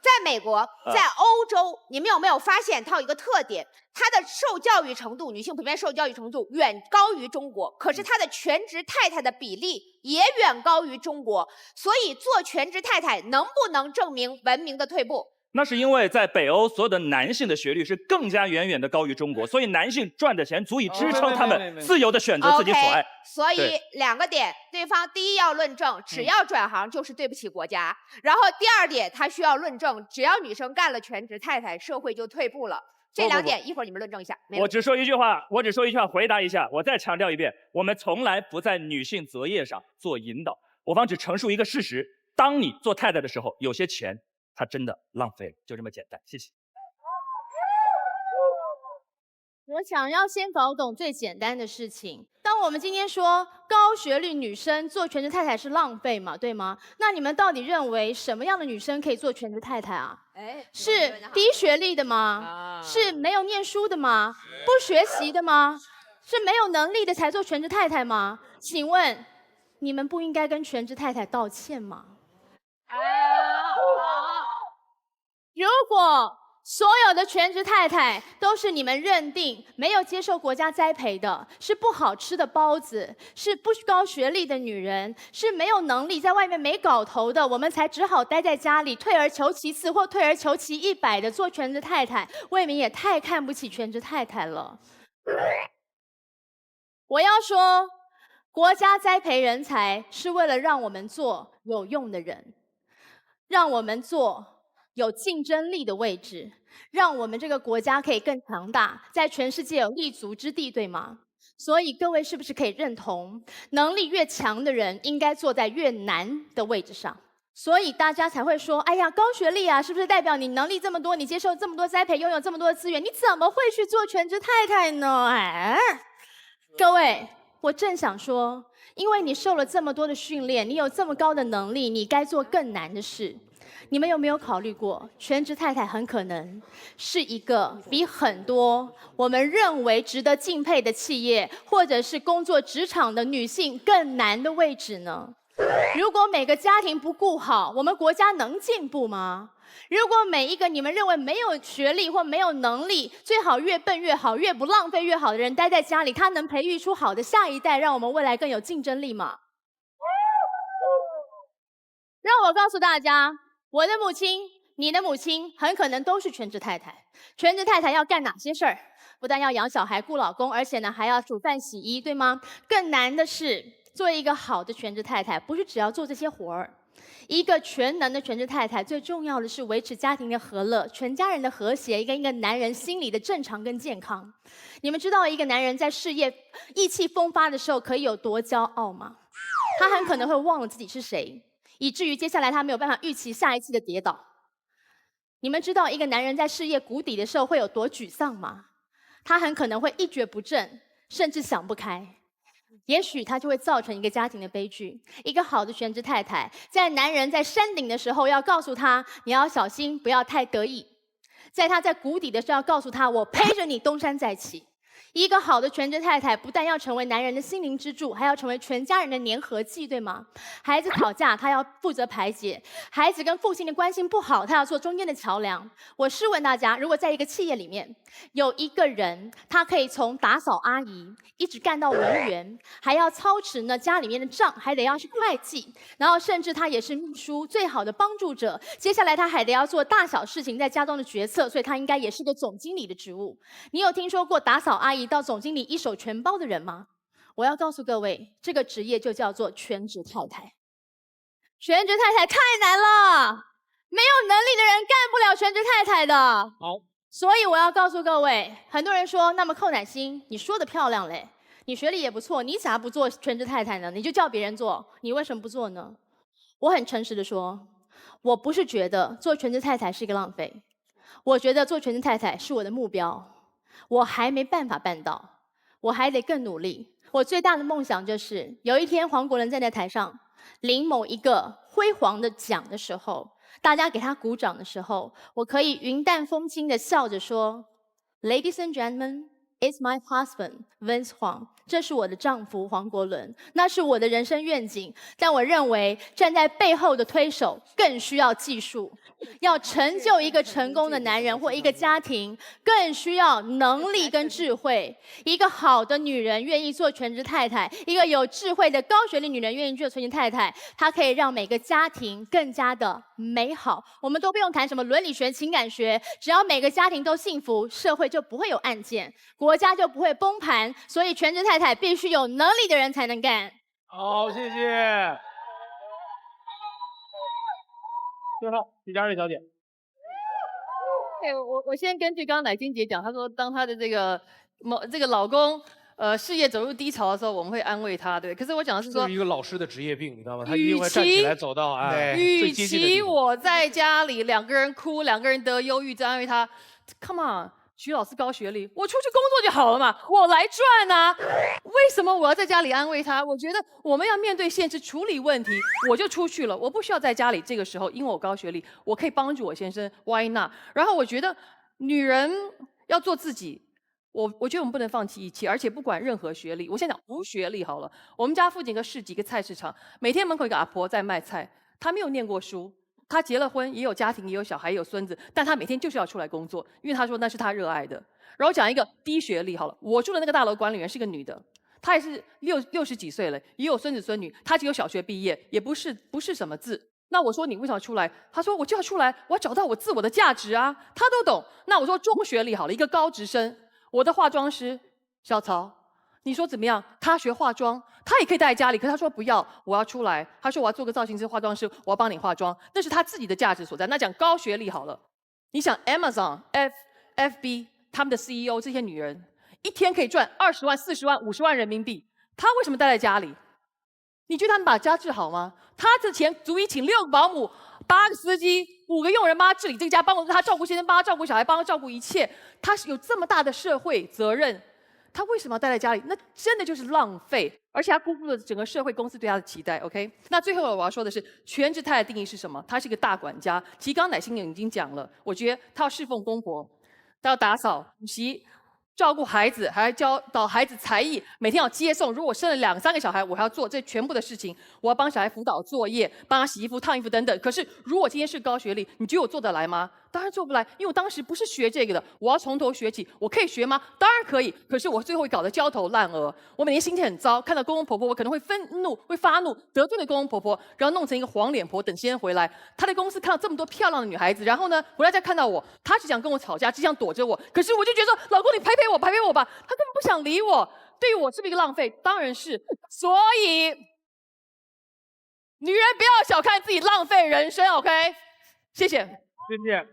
在美国，在欧洲，你们有没有发现它有一个特点？它的受教育程度，女性普遍受教育程度远高于中国，可是它的全职太太的比例也远高于中国。所以做全职太太能不能证明文明的退步？那是因为在北欧，所有的男性的学历是更加远远的高于中国，所以男性赚的钱足以支撑他们自由的选择自己所爱。所以2个点，对方第一要论证，只要转行就是对不起国家；然后第2点，他需要论证，只要女生干了全职太太，社会就退步了。这2点一会儿你们论证一下。我只说一句话，回答一下。我再强调一遍，我们从来不在女性择业上做引导，我方只陈述一个事实：当你做太太的时候，有些钱它真的浪费了，就这么简单。谢谢。我想要先搞懂最简单的事情。当我们今天说高学历女生做全职太太是浪费嘛，对吗？那你们到底认为什么样的女生可以做全职太太啊？是低学历的吗？是没有念书的吗？不学习的吗？是没有能力的才做全职太太吗？请问你们不应该跟全职太太道歉吗？如果所有的全职太太都是你们认定没有接受国家栽培的，是不好吃的包子，是不高学历的女人，是没有能力在外面没搞头的，我们才只好待在家里退而求其次或退而求其100的做全职太太，未免也太看不起全职太太了。我要说，国家栽培人才是为了让我们做有用的人，让我们做有竞争力的位置，让我们这个国家可以更强大，在全世界有立足之地，对吗？所以各位是不是可以认同，能力越强的人应该坐在越难的位置上？所以大家才会说，哎呀，高学历啊，是不是代表你能力这么多，你接受这么多栽培，拥有这么多的资源，你怎么会去做全职太太呢？哎，各位，我正想说，因为你受了这么多的训练，你有这么高的能力，你该做更难的事。你们有没有考虑过，全职太太很可能是一个比很多我们认为值得敬佩的企业，或者是工作职场的女性更难的位置呢？如果每个家庭不顾好，我们国家能进步吗？如果每一个你们认为没有学历或没有能力，最好越笨越好，越不浪费越好的人待在家里，他能培育出好的下一代，让我们未来更有竞争力吗？让我告诉大家，我的母亲、你的母亲很可能都是全职太太。全职太太要干哪些事儿？不但要养小孩、顾老公，而且呢还要煮饭、洗衣，对吗？更难的是，做一个好的全职太太，不是只要做这些活儿。一个全能的全职太太，最重要的是维持家庭的和乐、全家人的和谐，跟一个男人心理的正常跟健康。你们知道一个男人在事业意气风发的时候可以有多骄傲吗？他很可能会忘了自己是谁，以至于接下来他没有办法预期下一次的跌倒。你们知道一个男人在事业谷底的时候会有多沮丧吗？他很可能会一蹶不振，甚至想不开。也许他就会造成一个家庭的悲剧。一个好的全职太太，在男人在山顶的时候要告诉他，你要小心，不要太得意；在他在谷底的时候要告诉他，我陪着你东山再起。一个好的全职太太，不但要成为男人的心灵支柱，还要成为全家人的粘合剂，对吗？孩子吵架，她要负责排解；孩子跟父亲的关系不好，她要做中间的桥梁。我试问大家，如果在一个企业里面，有一个人，他可以从打扫阿姨一直干到文员，还要操持呢家里面的账，还得要是会计，然后甚至他也是秘书最好的帮助者。接下来他还得要做大小事情在家中的决策，所以他应该也是个总经理的职务。你有听说过打扫阿姨到总经理一手全包的人吗？我要告诉各位，这个职业就叫做全职太太。全职太太太难了，没有能力的人干不了全职太太的。好，所以我要告诉各位，很多人说，那么寇乃馨，你说的漂亮嘞，你学历也不错，你咋不做全职太太呢？你就叫别人做，你为什么不做呢？我很诚实的说，我不是觉得做全职太太是一个浪费，我觉得做全职太太是我的目标。我还没办法办到，我还得更努力。我最大的梦想就是有一天黄国伦站在台上领某一个辉煌的奖的时候，大家给他鼓掌的时候，我可以云淡风轻的笑着说 Ladies and gentlemen, Is my husband Vince Huang， 这是我的丈夫黄国伦，那是我的人生愿景。但我认为站在背后的推手更需要技术，要成就一个成功的男人或一个家庭，更需要能力跟智慧。一个好的女人愿意做全职太太，一个有智慧的高学历女人愿意做全职太太，她可以让每个家庭更加的美好。我们都不用谈什么伦理学、情感学，只要每个家庭都幸福，社会就不会有案件，国家就不会崩盘。所以全职太太必须有能力的人才能干。好，谢谢。最后，李佳瑞小姐。对，我先根据刚刚乃金姐讲，她说当她的这个老公事业走入低潮的时候，我们会安慰他，对。可是我讲的是说，这是一个老师的职业病，你知道吗？他一定会站起来走到与其我在家里两个人哭，两个人得忧郁症安慰他 ，Come on。徐老师高学历，我出去工作就好了嘛，我来赚啊！为什么我要在家里安慰他？我觉得我们要面对现实，处理问题，我就出去了，我不需要在家里。这个时候，因为我高学历，我可以帮助我先生 ，Why not？ 然后我觉得女人要做自己，我觉得我们不能放弃一切，而且不管任何学历，我先讲无学历好了。我们家附近一个市集，一个菜市场，每天门口一个阿婆在卖菜，她没有念过书。他结了婚，也有家庭，也有小孩，也有孙子，但他每天就是要出来工作，因为他说那是他热爱的。然后讲一个低学历好了，我住的那个大楼管理员是个女的，她也是60几岁了，也有孙子孙女，她只有小学毕业，也不是什么字。那我说你为什么要出来？他说我就要出来，我要找到我自我的价值啊，他都懂。那我说中学历好了，一个高职生，我的化妆师小曹。你说怎么样？他学化妆，他也可以待在家里，可是他说不要，我要出来。他说我要做个造型师、化妆师，我要帮你化妆，那是他自己的价值所在。那讲高学历好了，你想 Amazon、FB 他们的 CEO 这些女人，一天可以赚20万、40万、50万人民币，他为什么待在家里？你觉得他们把家治好吗？他的钱足以请6个保姆、8个司机、5个佣人帮他治理这个家，帮他照顾先生，帮他照顾小孩，帮他照顾一切。他是有这么大的社会责任。他为什么要待在家里？那真的就是浪费，而且他辜负了整个社会公司对他的期待。OK， 那最后我要说的是，全职太太的定义是什么？她是一个大管家。其实刚刚乃馨已经讲了，我觉得她要侍奉公婆，她要打扫、补习、照顾孩子，还要教导孩子才艺，每天要接送。如果生了2、3个小孩，我还要做这全部的事情。我要帮小孩辅导作业，帮他洗衣服、烫衣服等等。可是如果今天是高学历，你觉得我做得来吗？当然做不来，因为我当时不是学这个的，我要从头学起。我可以学吗？当然可以。可是我最后会搞得焦头烂额，我每天心情很糟，看到公公婆婆，我可能会愤怒、会发怒，得罪了公公婆婆，然后弄成一个黄脸婆，等先生回来。他在公司看到这么多漂亮的女孩子，然后呢，回来再看到我，他只想跟我吵架，只想躲着我。可是我就觉得说，老公你陪陪我，陪陪我吧。他根本不想理我，对于我是不是一个浪费？当然是。所以，女人不要小看自己浪费人生 ，OK？ 谢谢。谢谢。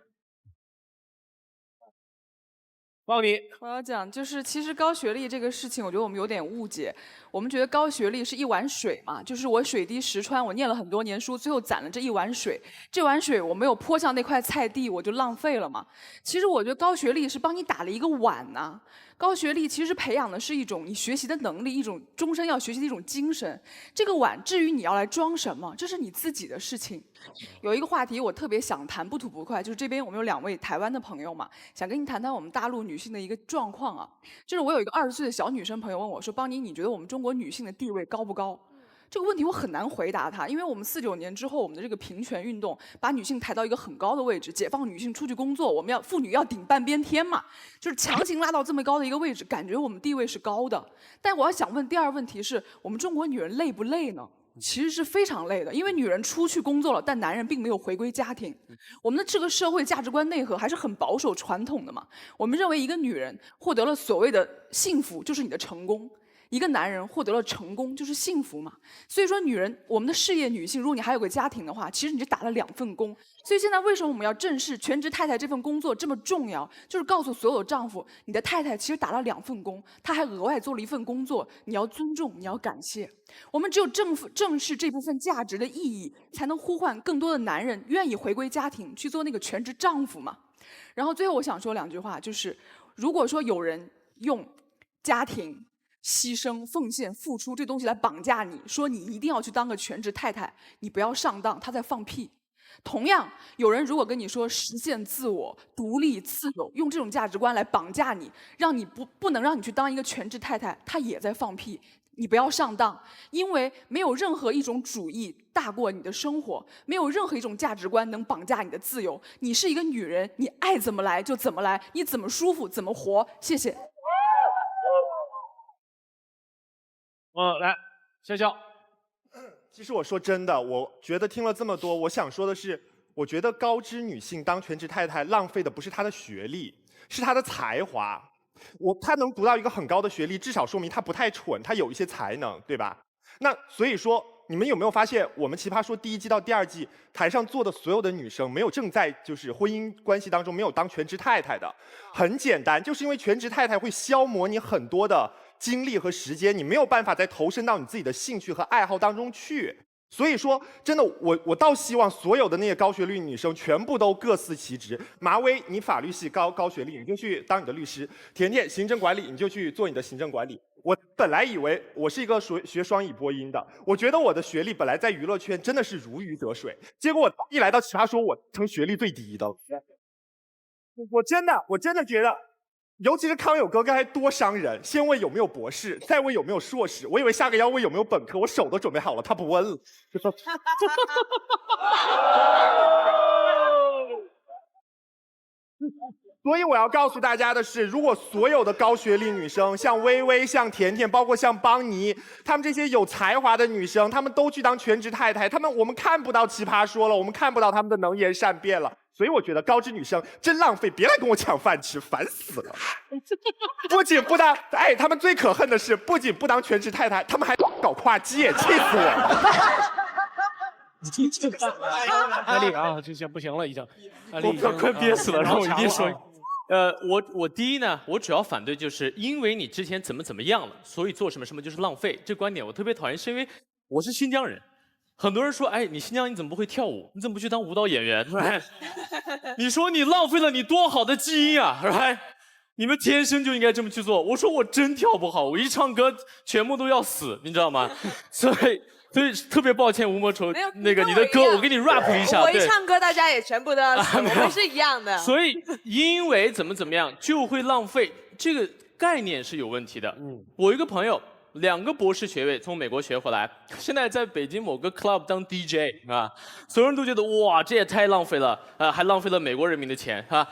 汪妮，我要讲就是其实高学历这个事情，我觉得我们有点误解。我们觉得高学历是一碗水嘛，就是我水滴石穿，我念了很多年书，最后攒了这一碗水，这碗水我没有泼向那块菜地，我就浪费了嘛。其实我觉得高学历是帮你打了一个碗呐。高学历其实培养的是一种你学习的能力，一种终身要学习的一种精神。这个碗至于你要来装什么，这是你自己的事情。有一个话题我特别想谈，不吐不快，就是这边我们有2位台湾的朋友嘛，想跟你谈谈我们大陆女性的一个状况啊。就是我有一个20岁的小女生朋友问我说：“邦尼，你觉得我们中国女性的地位高不高？”这个问题我很难回答她，因为我们49年之后，我们的这个平权运动把女性抬到一个很高的位置，解放女性出去工作，我们妇女要顶半边天嘛，就是强行拉到这么高的一个位置，感觉我们地位是高的。但我要想问第二问题是，我们中国女人累不累呢？其实是非常累的，因为女人出去工作了，但男人并没有回归家庭。我们的这个社会价值观内核还是很保守传统的嘛。我们认为一个女人获得了所谓的幸福就是你的成功，一个男人获得了成功就是幸福嘛。所以说女人，我们的事业女性，如果你还有个家庭的话，其实你就打了2份工。所以现在为什么我们要正视全职太太这份工作这么重要？就是告诉所有丈夫，你的太太其实打了2份工，她还额外做了1份工作，你要尊重，你要感谢。我们只有正视这部分价值的意义，才能呼唤更多的男人愿意回归家庭，去做那个全职丈夫嘛。然后最后我想说2句话，就是如果说有人用家庭、牺牲、奉献、付出这东西来绑架你，说你一定要去当个全职太太，你不要上当，他在放屁。同样，有人如果跟你说实现自我、独立、自由，用这种价值观来绑架你，让你不能让你去当一个全职太太，他也在放屁。你不要上当，因为没有任何一种主义大过你的生活，没有任何一种价值观能绑架你的自由。你是一个女人，你爱怎么来就怎么来，你怎么舒服怎么活。谢谢。来，笑笑。其实我说真的，我觉得听了这么多，我想说的是，我觉得高知女性当全职太太浪费的不是她的学历，是她的才华。她能读到一个很高的学历，至少说明她不太蠢，她有一些才能，对吧？那所以说，你们有没有发现，我们奇葩说第1季到第2季台上坐的所有的女生，没有正在就是婚姻关系当中没有当全职太太的？很简单，就是因为全职太太会消磨你很多的精力和时间，你没有办法再投身到你自己的兴趣和爱好当中去。所以说，真的，我倒希望所有的那些高学历女生全部都各司其职。马薇，你法律系高学历，你就去当你的律师；甜甜，行政管理，你就去做你的行政管理。我本来以为我是一个学双语播音的，我觉得我的学历本来在娱乐圈真的是如鱼得水，结果我一来到奇葩说，我成学历最低的。我真的觉得。尤其是康永哥刚才多伤人，先问有没有博士，再问有没有硕士。我以为下个要问有没有本科，我手都准备好了，他不问了。所以我要告诉大家的是，如果所有的高学历女生，像薇薇、像甜甜，包括像邦尼，她们这些有才华的女生，她们都去当全职太太，我们看不到奇葩说了，我们看不到她们的能言善辩了。所以我觉得高知女生真浪费，别来跟我抢饭吃，烦死了。不仅不当，他们最可恨的是，不仅不当全职太太，他们还搞跨界，气死我！艾丽啊，这些不行了，已经。我快憋死了，让我一定说。我第一呢，我主要反对就是因为你之前怎么样了，所以做什么就是浪费。这观点我特别讨厌，是因为我是新疆人。很多人说，你新疆你怎么不会跳舞？你怎么不去当舞蹈演员？你说你浪费了你多好的基因啊！你们天生就应该这么去做。我说我真跳不好，我一唱歌全部都要死，你知道吗？所以特别抱歉，吴莫愁，那个你的歌我给你 rap 一下。我一唱歌，大家也全部都要死，我们是一样的。所以因为怎么样就会浪费，这个概念是有问题的。我一个朋友。2个博士学位从美国学回来，现在在北京某个 club 当 DJ 啊，所有人都觉得哇，这也太浪费了，还浪费了美国人民的钱啊。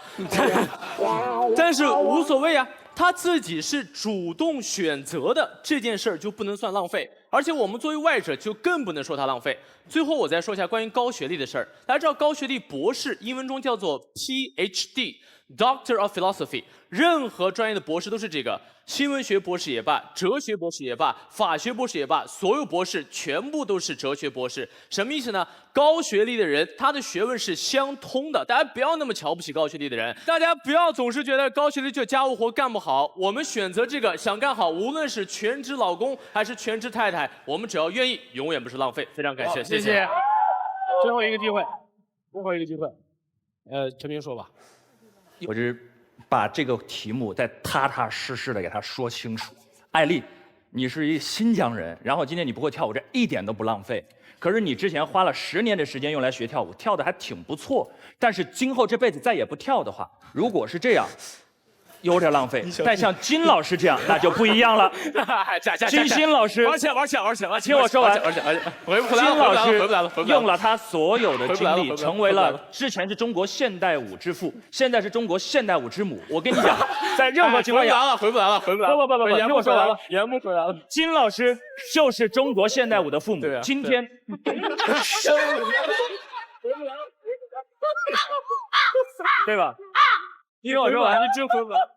但是无所谓啊，他自己是主动选择的，这件事儿就不能算浪费。而且我们作为外者就更不能说他浪费。最后我再说一下关于高学历的事儿，大家知道高学历博士英文中叫做 PhD。Doctor of Philosophy， 任何专业的博士都是这个，新闻学博士也罢，哲学博士也罢，法学博士也罢，所有博士全部都是哲学博士。什么意思呢？高学历的人，他的学问是相通的。大家不要那么瞧不起高学历的人，大家不要总是觉得高学历就家务活干不好。我们选择这个想干好，无论是全职老公还是全职太太，我们只要愿意，永远不是浪费。非常感谢，谢谢。最后一个机会，陈明说吧。我是把这个题目再踏踏实实的给他说清楚。艾丽，你是一新疆人，然后今天你不会跳舞，这一点都不浪费。可是你之前花了10年的时间用来学跳舞，跳的还挺不错。但是今后这辈子再也不跳的话，如果是这样，有点浪费。但像金老师这样，那就不一样了。金星老师，玩起来，听我说完。金老师用了他所有的精力，成为了之前是中国现代舞之父，现在是中国现代舞之母。我跟你讲，在任何情况下，回不来了。不，听我说完了，言不回来了。金老师就是中国现代舞的父母。今天，对吧？听我说完，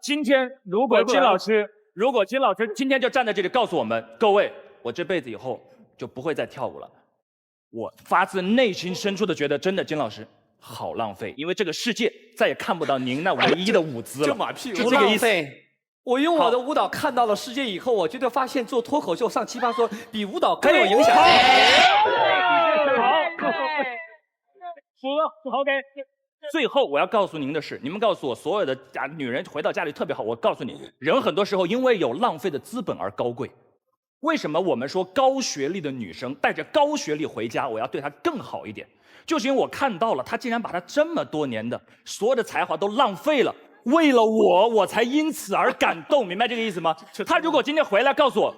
今天如果金老师今天就站在这里告诉我们各位，我这辈子以后就不会再跳舞了，我发自内心深处的觉得，真的金老师好浪费，因为这个世界再也看不到您那唯一的舞姿了。这马屁，是这个意思。我用我的舞蹈看到了世界以后，我觉得发现做脱口秀上奇葩说比舞蹈更有影响力。好，OK。最后我要告诉您的是，你们告诉我所有的女人回到家里特别好，我告诉你，人很多时候因为有浪费的资本而高贵。为什么我们说高学历的女生带着高学历回家，我要对她更好一点？就是因为我看到了她竟然把她这么多年的所有的才华都浪费了，为了我才因此而感动，明白这个意思吗？她如果今天回来告诉我，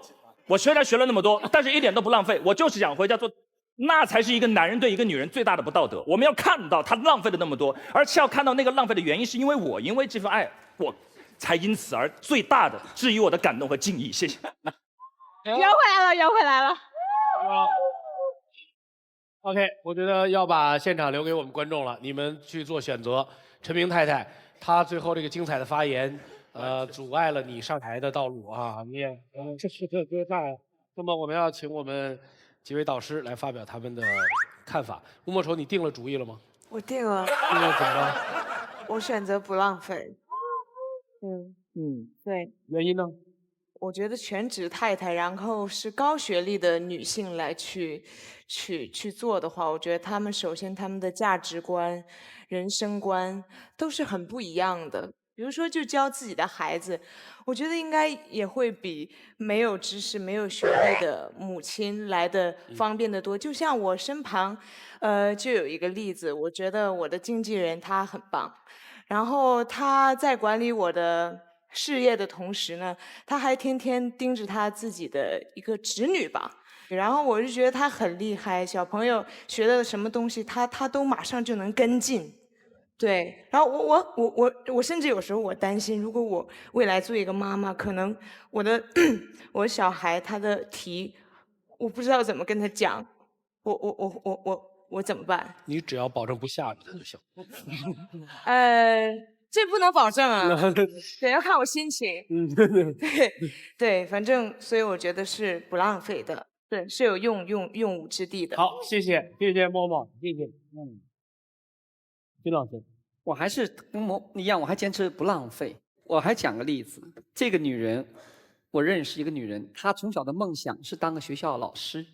我虽然学了那么多，但是一点都不浪费，我就是想回家做。那才是一个男人对一个女人最大的不道德。我们要看到他浪费了那么多，而且要看到那个浪费的原因是因为我，因为这份爱，我才因此而最大的质疑我的感动和敬意。谢谢。圆回来了，圆回来了。OK， 我觉得要把现场留给我们观众了，你们去做选择。陈明太太，她最后这个精彩的发言，阻碍了你上台的道路啊！你也，这是个大。那么我们要请我们几位导师来发表他们的看法。吴莫愁，你定了主意了吗？我定了。定了怎么了？我选择不浪费。对。原因呢？我觉得全职太太，然后是高学历的女性来去做的话，我觉得她们首先她们的价值观、人生观都是很不一样的。比如说，就教自己的孩子，我觉得应该也会比没有知识、没有学历的母亲来的方便得多。就像我身旁，就有一个例子，我觉得我的经纪人他很棒，然后他在管理我的事业的同时呢，他还天天盯着他自己的一个侄女吧。然后我就觉得他很厉害，小朋友学的什么东西，他都马上就能跟进。对，然后我甚至有时候我担心，如果我未来做一个妈妈，可能我小孩他的题，我不知道怎么跟他讲，我怎么办？你只要保证不吓着他就行。这不能保证啊，对，要看我心情。对，反正所以我觉得是不浪费的，对，是有用武之地的。好，谢谢默默，谢谢。金老师，我还是跟一样，我还坚持不浪费。我还讲个例子，这个女人，我认识一个女人，她从小的梦想是当个学校老师。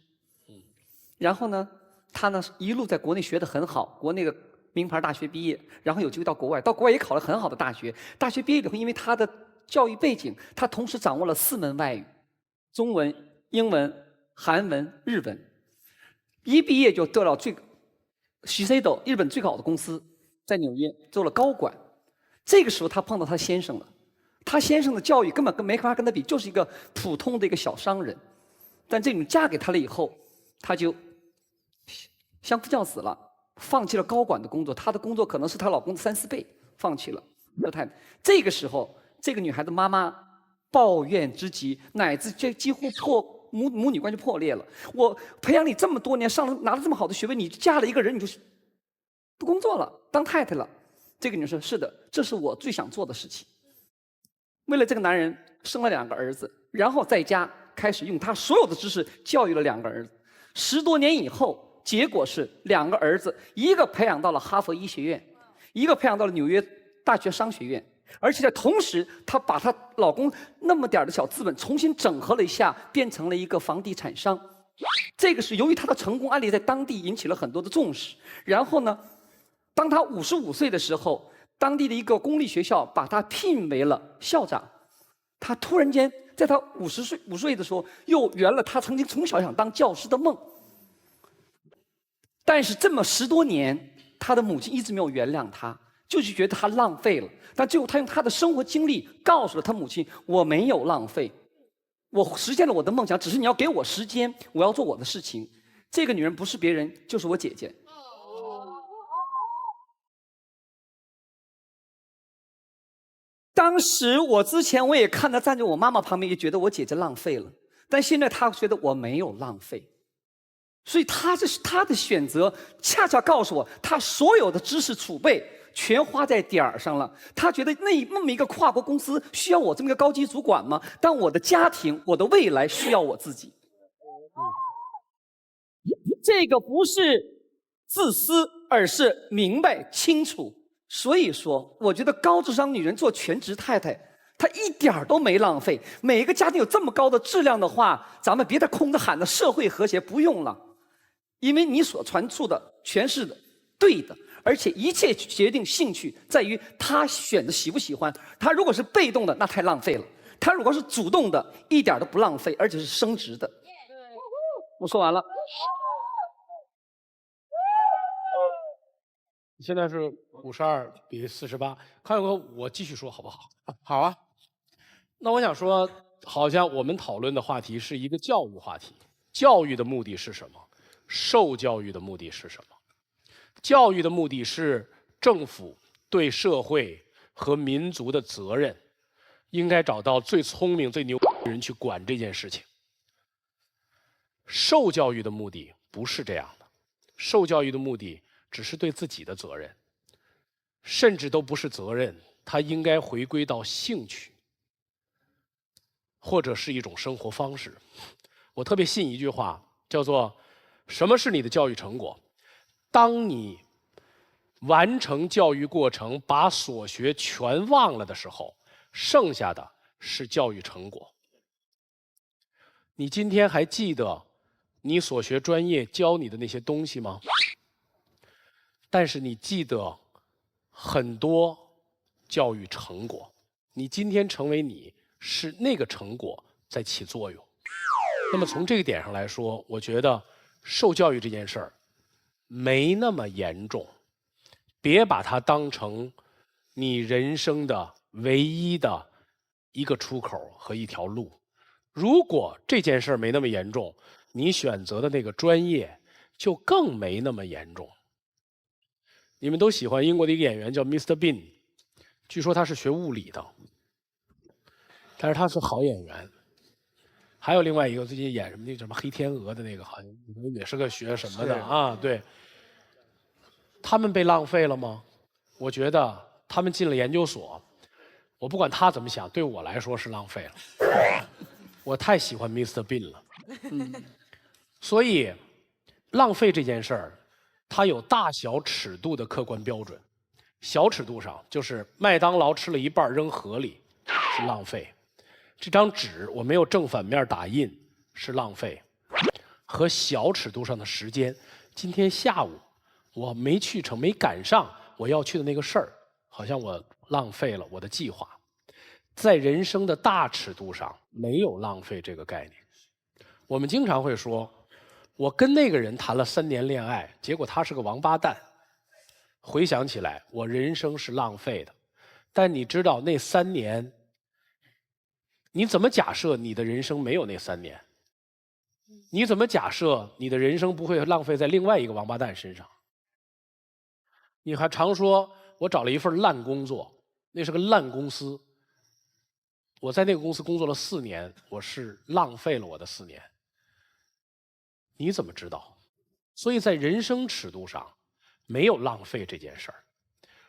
然后呢，她呢一路在国内学得很好，国内的名牌大学毕业，然后有机会到国外也考了很好的大学。大学毕业以后，因为她的教育背景，她同时掌握了4门外语：中文、英文、韩文、日文。一毕业就得到Shiseido 日本最好的公司。在纽约做了高管，这个时候他碰到他先生了，他先生的教育根本没法跟他比，就是一个普通的一个小商人，但这种嫁给他了以后，他就相夫教子了，放弃了高管的工作，她的工作可能是她老公的3、4倍，放弃了。这个时候，这个女孩子妈妈抱怨之极，乃至这几乎母女关系破裂了。我培养你这么多年，拿了这么好的学位，你嫁了一个人，你就不工作了，当太太了。这个女生是的，这是我最想做的事情。为了这个男人，生了2个儿子，然后在家开始用他所有的知识教育了2个儿子。10多年以后，结果是2个儿子，一个培养到了哈佛医学院，一个培养到了纽约大学商学院，而且在同时，她把她老公那么点的小资本重新整合了一下，变成了一个房地产商。这个是由于她的成功案例在当地引起了很多的重视。然后呢，当她55岁的时候，当地的一个公立学校把她聘为了校长。她突然间在她50岁的时候，又圆了她曾经从小想当教师的梦。但是这么10多年，她的母亲一直没有原谅她，就是觉得她浪费了。但最后，她用她的生活经历告诉了她母亲：“我没有浪费，我实现了我的梦想，只是你要给我时间，我要做我的事情。”这个女人不是别人，就是我姐姐。当时之前我也看她站在我妈妈旁边，也觉得我姐姐浪费了。但现在她觉得我没有浪费，所以她的选择，恰恰告诉我，她所有的知识储备全花在点儿上了。她觉得那么一个跨国公司需要我这么一个高级主管吗？但我的家庭，我的未来需要我自己。这个不是自私，而是明白清楚。所以说，我觉得高智商女人做全职太太，她一点儿都没浪费。每一个家庭有这么高的质量的话，咱们别再空着喊着社会和谐，不用了，因为你所传述的全是对的，而且一切决定兴趣在于他选择喜不喜欢。他如果是被动的，那太浪费了。它如果是主动的，一点都不浪费，而且是升值的。我说完了。现在是52-48，康永哥，我继续说好不好？好啊。那我想说，好像我们讨论的话题是一个教育话题，教育的目的是什么？受教育的目的是什么？教育的目的是政府对社会和民族的责任，应该找到最聪明、最牛的人去管这件事情。受教育的目的不是这样的，受教育的目的只是对自己的责任，甚至都不是责任，它应该回归到兴趣，或者是一种生活方式。我特别信一句话，叫做“什么是你的教育成果？当你完成教育过程，把所学全忘了的时候，剩下的是教育成果。你今天还记得你所学专业教你的那些东西吗？但是你记得很多教育成果，你今天成为你，是那个成果在起作用。那么从这个点上来说，我觉得受教育这件事儿没那么严重，别把它当成你人生的唯一的一个出口和一条路。如果这件事儿没那么严重，你选择的那个专业就更没那么严重。你们都喜欢英国的一个演员叫 Mr. Bean， 据说他是学物理的，但是他是好演员。还有另外一个最近演那什么黑天鹅的那个，好像也是个学什么的啊？对，他们被浪费了吗？我觉得他们进了研究所，我不管他怎么想，对我来说是浪费了。我太喜欢 Mr. Bean 了，所以浪费这件事儿，它有大小尺度的客观标准。小尺度上就是麦当劳吃了一半扔河里是浪费，这张纸我没有正反面打印是浪费。和小尺度上的时间，今天下午我没去成，没赶上我要去的那个事儿，好像我浪费了我的计划。在人生的大尺度上没有浪费这个概念。我们经常会说，我跟那个人谈了3年恋爱，结果他是个王八蛋。回想起来，我人生是浪费的。但你知道那3年，你怎么假设你的人生没有那3年？你怎么假设你的人生不会浪费在另外一个王八蛋身上？你还常说我找了一份烂工作，那是个烂公司。我在那个公司工作了4年，我是浪费了我的4年。你怎么知道？所以在人生尺度上，没有浪费这件事儿。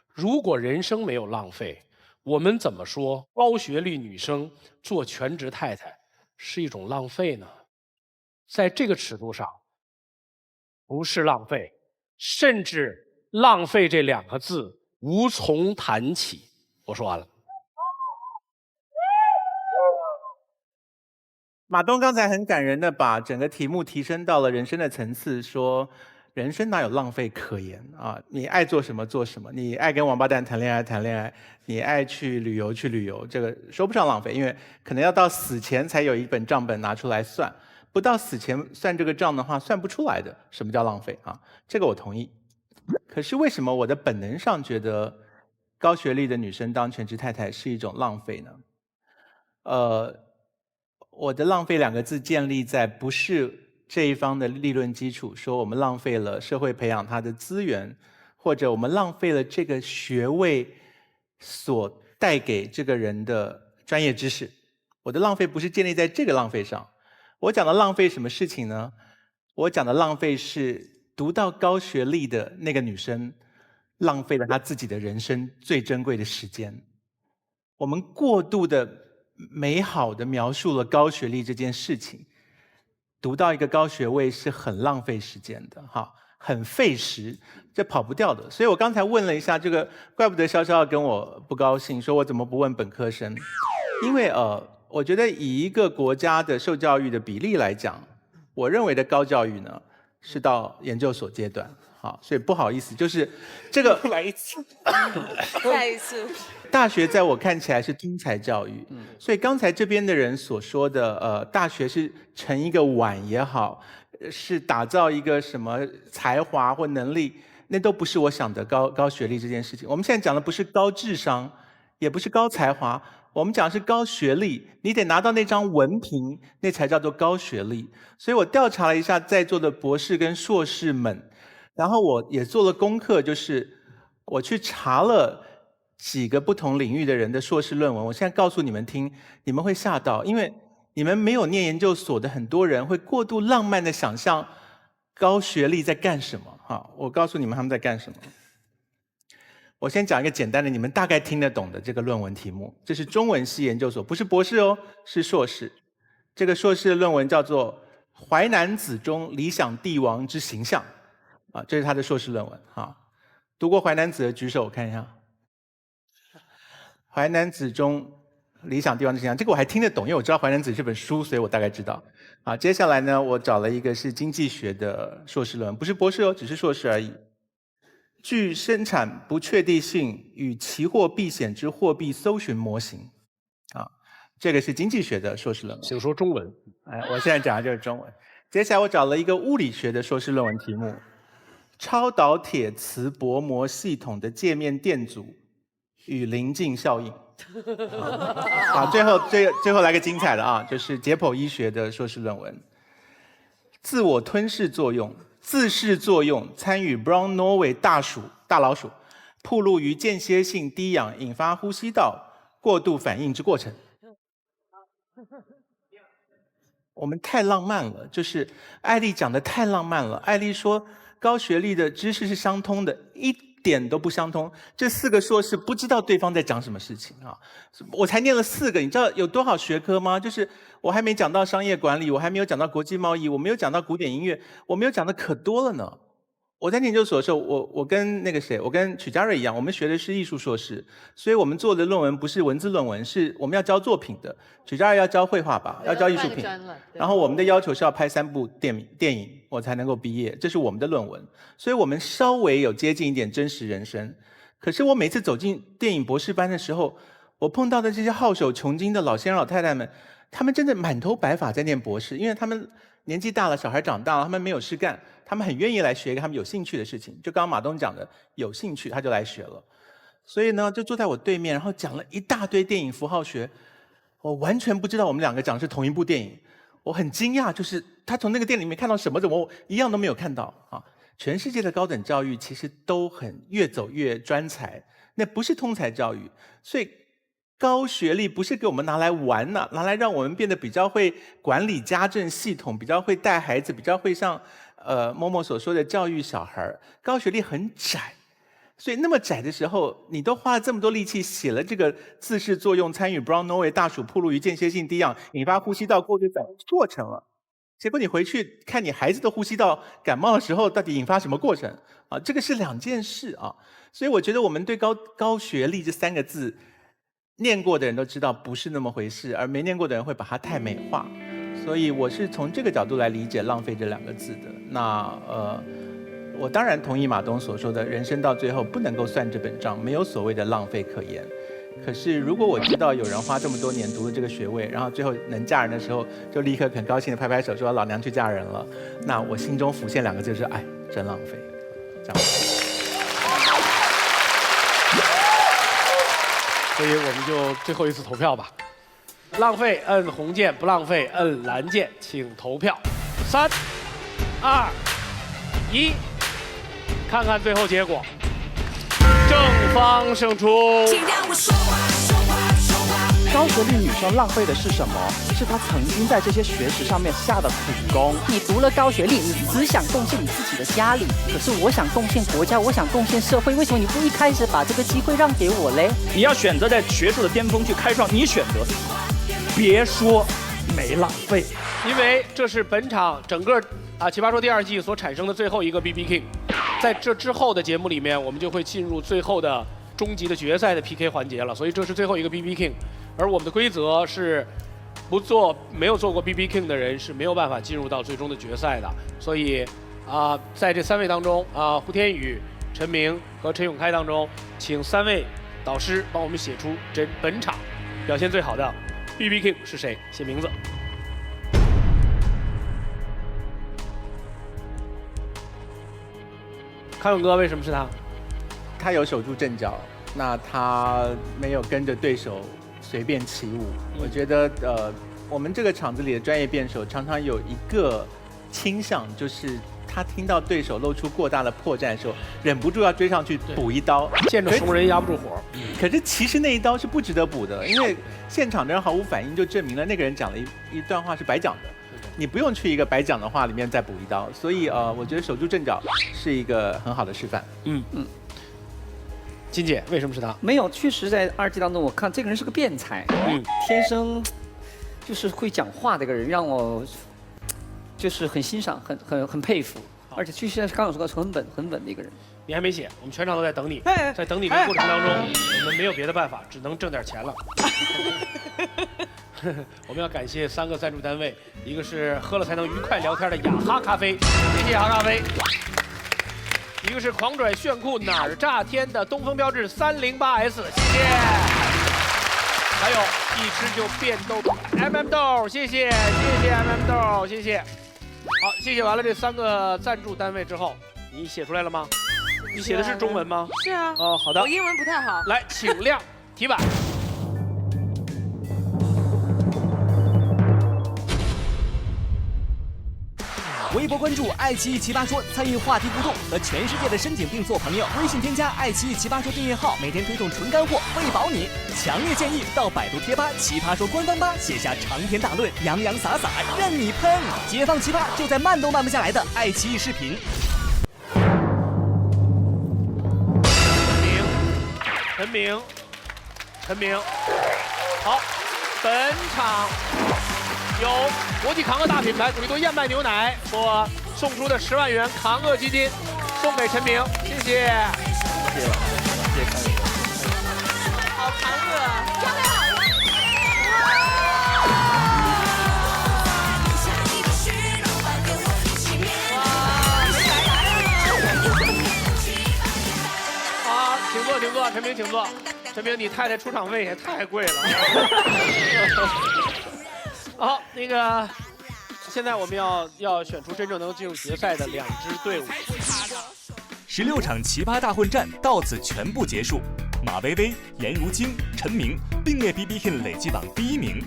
如果人生没有浪费，我们怎么说高学历女生做全职太太是一种浪费呢？在这个尺度上，不是浪费，甚至浪费这2个字无从谈起。我说完了。马东刚才很感人的把整个题目提升到了人生的层次，说人生哪有浪费可言啊？你爱做什么做什么，你爱跟王八蛋谈恋爱谈恋爱，你爱去旅游去旅游，这个说不上浪费，因为可能要到死前才有一本账本拿出来算，不到死前算这个账的话，算不出来的。什么叫浪费啊？这个我同意。可是为什么我的本能上觉得高学历的女生当全职太太是一种浪费呢？我的浪费2个字建立在不是这一方的立论基础，说我们浪费了社会培养他的资源，或者我们浪费了这个学位所带给这个人的专业知识。我的浪费不是建立在这个浪费上。我讲的浪费什么事情呢？我讲的浪费是读到高学历的那个女生浪费了她自己的人生最珍贵的时间。我们过度的美好的描述了高学历这件事情，读到一个高学位是很浪费时间的，哈，很费时，这跑不掉的。所以我刚才问了一下这个，怪不得潇潇跟我不高兴，说我怎么不问本科生？因为我觉得以一个国家的受教育的比例来讲，我认为的高教育呢，是到研究所阶段。好，所以不好意思，就是这个来一次，再一次。大学在我看起来是通才教育，所以刚才这边的人所说的，大学是盛一个碗也好，是打造一个什么才华或能力，那都不是我想的高学历这件事情。我们现在讲的不是高智商，也不是高才华，我们讲的是高学历，你得拿到那张文凭，那才叫做高学历。所以我调查了一下在座的博士跟硕士们。然后我也做了功课，就是我去查了几个不同领域的人的硕士论文。我现在告诉你们听，你们会吓到，因为你们没有念研究所的很多人会过度浪漫的想象高学历在干什么。好，我告诉你们他们在干什么。我先讲一个简单的，你们大概听得懂的这个论文题目。这是中文系研究所，不是博士哦，是硕士。这个硕士的论文叫做《淮南子中理想帝王之形象》。这是他的硕士论文。读过《淮南子》的举手，我看一下。淮南子中理想帝王之形象，这个我还听得懂，因为我知道《淮南子》这本书，所以我大概知道。接下来呢，我找了一个是经济学的硕士论文，不是博士哦，只是硕士而已。具生产不确定性与期货避险之货币搜寻模型。这个是经济学的硕士论文。请说中文。我现在讲的就是中文。接下来我找了一个物理学的硕士论文题目。超导铁磁薄膜系统的界面电阻与临近效应。最后来个精彩的就是解剖医学的硕士论文。自我吞噬作用、自噬作用参与 Brown Norway 大老鼠暴露于间歇性低氧引发呼吸道过度反应之过程。我们太浪漫了，就是艾丽讲的太浪漫了。艾丽说高学历的知识是相通的，一点都不相通。这4个硕士不知道对方在讲什么事情啊！我才念了4个，你知道有多少学科吗？就是我还没讲到商业管理，我还没有讲到国际贸易，我没有讲到古典音乐，我没有讲的可多了呢。我在研究所的时候，我跟那个谁，我跟曲家瑞一样，我们学的是艺术硕士，所以我们做的论文不是文字论文，是我们要教作品的。曲家瑞要教绘画吧，要教艺术品，然后我们的要求是要拍3部电影，我才能够毕业，这是我们的论文。所以我们稍微有接近一点真实人生。可是我每次走进电影博士班的时候，我碰到的这些好手穷经的老先生老太太们，他们真的满头白发在念博士，因为他们年纪大了，小孩长大了，他们没有事干，他们很愿意来学一个他们有兴趣的事情。就刚刚马东讲的，有兴趣他就来学了。所以呢，就坐在我对面，然后讲了一大堆电影符号学，我完全不知道我们2个讲的是同一部电影。我很惊讶，就是他从那个电影里面看到什么，怎么我一样都没有看到啊！全世界的高等教育其实都很越走越专才，那不是通才教育。所以高学历不是给我们拿来玩呢，拿来让我们变得比较会管理家政系统，比较会带孩子，比较会像默默所说的教育小孩。高学历很窄，所以那么窄的时候，你都花了这么多力气写了这个自噬作用参与 Brown Norway 大鼠暴露于间歇性低氧引发呼吸道过度反应过程了。结果你回去看你孩子的呼吸道感冒的时候到底引发什么过程啊？这个是2件事啊。所以我觉得我们对高学历这3个字念过的人都知道不是那么回事，而没念过的人会把它太美化。所以我是从这个角度来理解浪费这2个字的。那我当然同意马东所说的，人生到最后不能够算这本账，没有所谓的浪费可言。可是如果我知道有人花这么多年读了这个学位，然后最后能嫁人的时候，就立刻很高兴的拍拍手说老娘去嫁人了，那我心中浮现2个字是哎，真浪费。这样。所以我们就最后一次投票吧。浪费摁红键，不浪费摁蓝键，请投票。3、2、1，看看最后结果。正方胜出。高学历女生浪费的是什么？是她曾经在这些学识上面下的苦功。你读了高学历，你只想贡献你自己的家里，可是我想贡献国家，我想贡献社会，为什么你不一开始把这个机会让给我嘞？你要选择在学术的巅峰去开创你选择，别说没浪费，因为这是本场整个奇葩说第2季所产生的最后一个 BB King。在这之后的节目里面，我们就会进入最后的终极的决赛的 PK 环节了，所以这是最后一个 BB King。而我们的规则是，没有做过 BB King 的人是没有办法进入到最终的决赛的。所以，在这3位当中胡天宇、陈明和陈永开当中，请3位导师帮我们写出本场表现最好的 BB King 是谁？写名字。康永哥为什么是他？他有守住阵脚，那他没有跟着对手随便起舞。我觉得我们这个场子里的专业辩手常常有一个倾向，就是他听到对手露出过大的破绽的时候，忍不住要追上去补一刀。见着熟人压不住火。可是其实那一刀是不值得补的，因为现场的人毫无反应，就证明了那个人讲了一段话是白讲的。你不用去一个白讲的话里面再补一刀，所以我觉得守住阵脚是一个很好的示范。金姐为什么是他？没有，确实在2季当中，我看这个人是个辩才，天生就是会讲话的一个人，让我就是很欣赏，很佩服，而且确实刚有说很稳的一个人。你还没写，我们全场都在等你，在等你的过程当中，我们没有别的办法，只能挣点钱了。我们要感谢3个赞助单位，一个是喝了才能愉快聊天的雅哈咖啡，谢谢雅哈咖啡；一个是狂拽炫酷哪儿炸天的东风标致308S，谢谢；还有一吃就变豆MM 豆，谢谢 MM 豆，谢谢。好，谢谢完了这3个赞助单位之后，你写出来了吗？你写的是中文吗？是啊。哦，好的。我英文不太好。来，请亮题板。微博关注爱奇艺奇葩说，参与话题互动，和全世界的深井病做朋友。微信添加爱奇艺奇葩说订阅号，每天推送纯干货，喂饱你。强烈建议到百度贴吧奇葩说官方吧写下长篇大论，洋洋洒洒任你喷。解放奇葩就在慢都慢不下来的爱奇艺视频。陈明，好，本场由国际扛饿大品牌古力多燕麦牛奶所送出的10万元扛饿基金，送给陈明，谢谢。谢谢了，谢谢。好扛饿，漂亮。好，请坐，陈明请坐。陈明，你太太出场费也太贵了。好，那个，现在我们要选出真正能进入决赛的2支队伍。16场奇葩大混战到此全部结束，马薇薇、颜如晶、陈明并列 BB King 累计榜第1名。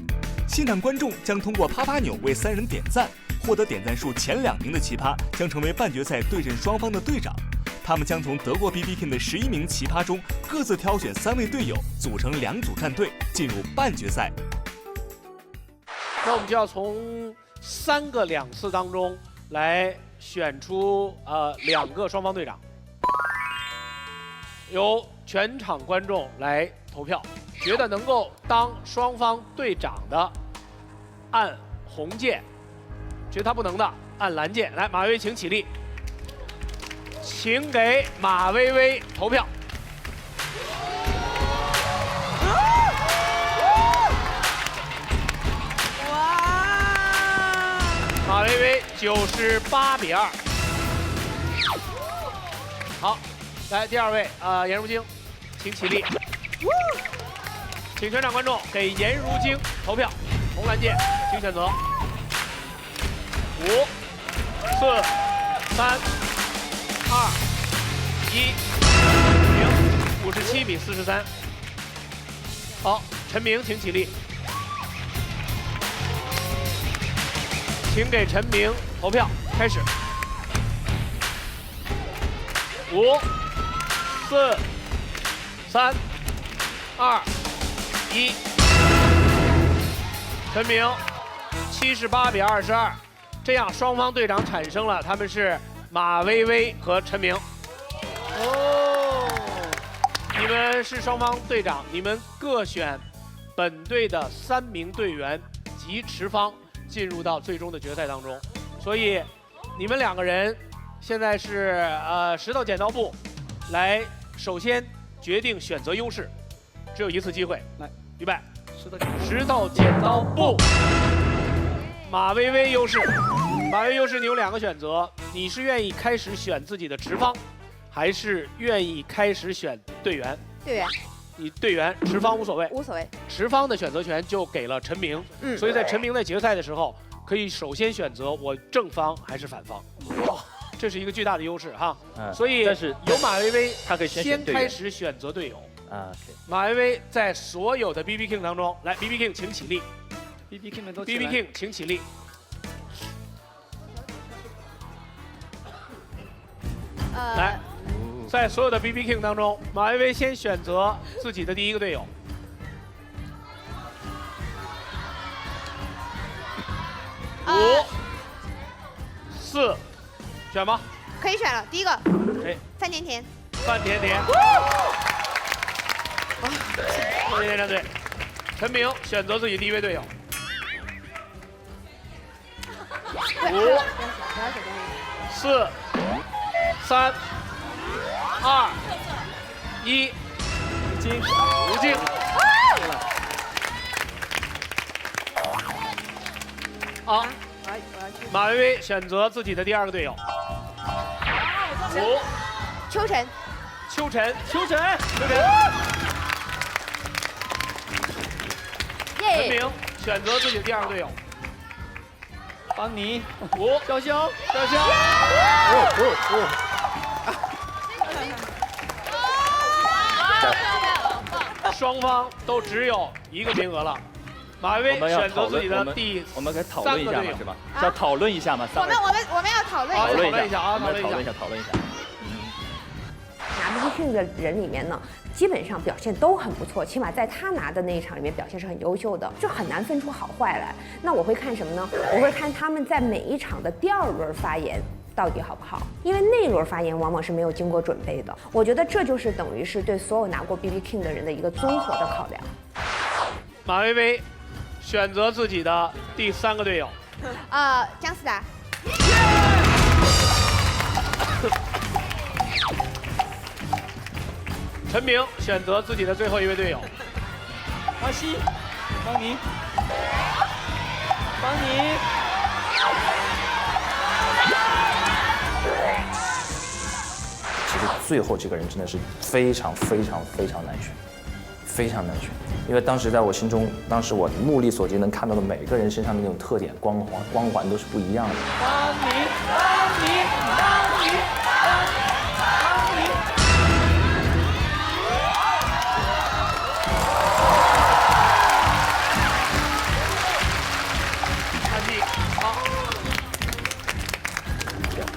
现场观众将通过啪啪钮为3人点赞，获得点赞数前2名的奇葩将成为半决赛对阵双方的队长。他们将从得过 BB King 的11名奇葩中各自挑选3位队友，组成2组战队，进入半决赛。那我们就要从3个2次当中来选出2个双方队长，由全场观众来投票，觉得能够当双方队长的按红键，觉得他不能的按蓝键。来，马薇薇请起立，请给马薇薇投票。马薇薇98-2。好，来第2位颜如晶，请起立，请全场观众给颜如晶投票，红蓝键，请选择。5、4、3、2、1，赢，57-43。好，陈明请起立。请给陈明投票，开始。5、4、3、2、1，陈明78-22。这样双方队长产生了，他们是马薇薇和陈明。哦，你们是双方队长，你们各选本队的3名队员及持方，进入到最终的决赛当中。所以你们2个人现在是石头剪刀布，来首先决定选择优势，只有1次机会。来，预备，石头剪刀布，马薇薇优势。马薇优势，你有2个选择，你是愿意开始选自己的持方，还是愿意开始选队员？队员。你队员持方无所谓，无所谓。持方的选择权就给了陈明，所以在陈明在决赛的时候，可以首先选择我正方还是反方。哇，这是一个巨大的优势哈。所以但是由马薇薇他可以先开始选择队友。啊，马薇薇在所有的 BB King 当中，来 BB King 请起立。BB King 们都 BB King 请起立。来，在所有的 BB King 当中，马薇薇先选择自己的第一个队友。5、4，选吧。可以选了，第一个。谁？范甜甜。范甜甜。范甜甜站队。陈明选择自己第一位队友。5、4、3、2、1，吴静。好，马薇薇选择自己的第2个队友。5、秋晨。秋晨。陈明选择自己的第2个队友。邦尼。5、潇潇。双方都只有1个名额了。马薇薇选择自己的第我们该讨论一下嘛，是吧？啊要讨论一下嘛。我们要讨论一下。讨论一下。拿 BB King 的人里面呢，基本上表现都很不错，起码在他拿的那一场里面表现是很优秀的，就很难分出好坏来。那我会看什么呢？我会看他们在每一场的第2轮发言到底好不好，因为那一轮发言往往是没有经过准备的。我觉得这就是等于是对所有拿过 BB King 的人的一个综合的考量。马薇薇选择自己的第3个队友。姜思达。陈明选择自己的最后1位队友。巴西。邦尼。其实最后这个人真的是非常难选，非常难选。因为当时在我心中，当时我目力所及能看到的每个人身上的那种特点、光环都是不一样的。邦尼。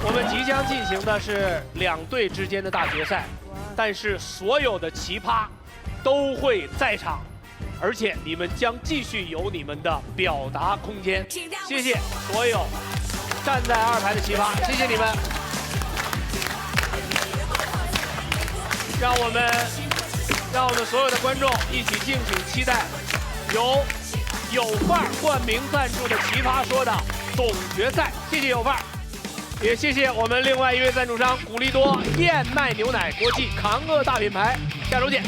我们即将进行的是2队之间的大决赛，但是所有的奇葩都会在场，而且你们将继续有你们的表达空间。谢谢所有站在2排的奇葩，谢谢你们。让我们所有的观众一起敬请期待由有范儿冠名赞助的《奇葩说》的总决赛。谢谢有范儿。也谢谢我们另外1位赞助商古力多燕麦牛奶国际扛饿大品牌，下周见。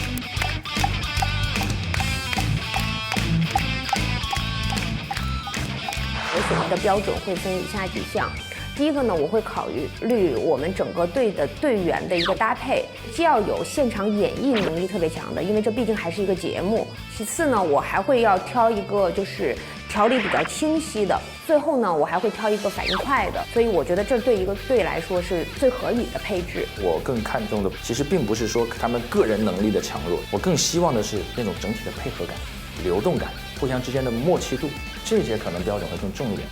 我选的标准会分以下几项。第一个呢，我会考虑我们整个队的队员的一个搭配，既要有现场演绎能力特别强的，因为这毕竟还是一个节目。其次呢，我还会要挑一个就是条理比较清晰的。最后呢，我还会挑一个反应快的。所以我觉得这对一个队来说是最合理的配置。我更看重的其实并不是说他们个人能力的强弱，我更希望的是那种整体的配合感、流动感、互相之间的默契度，这些可能标准会更重一点。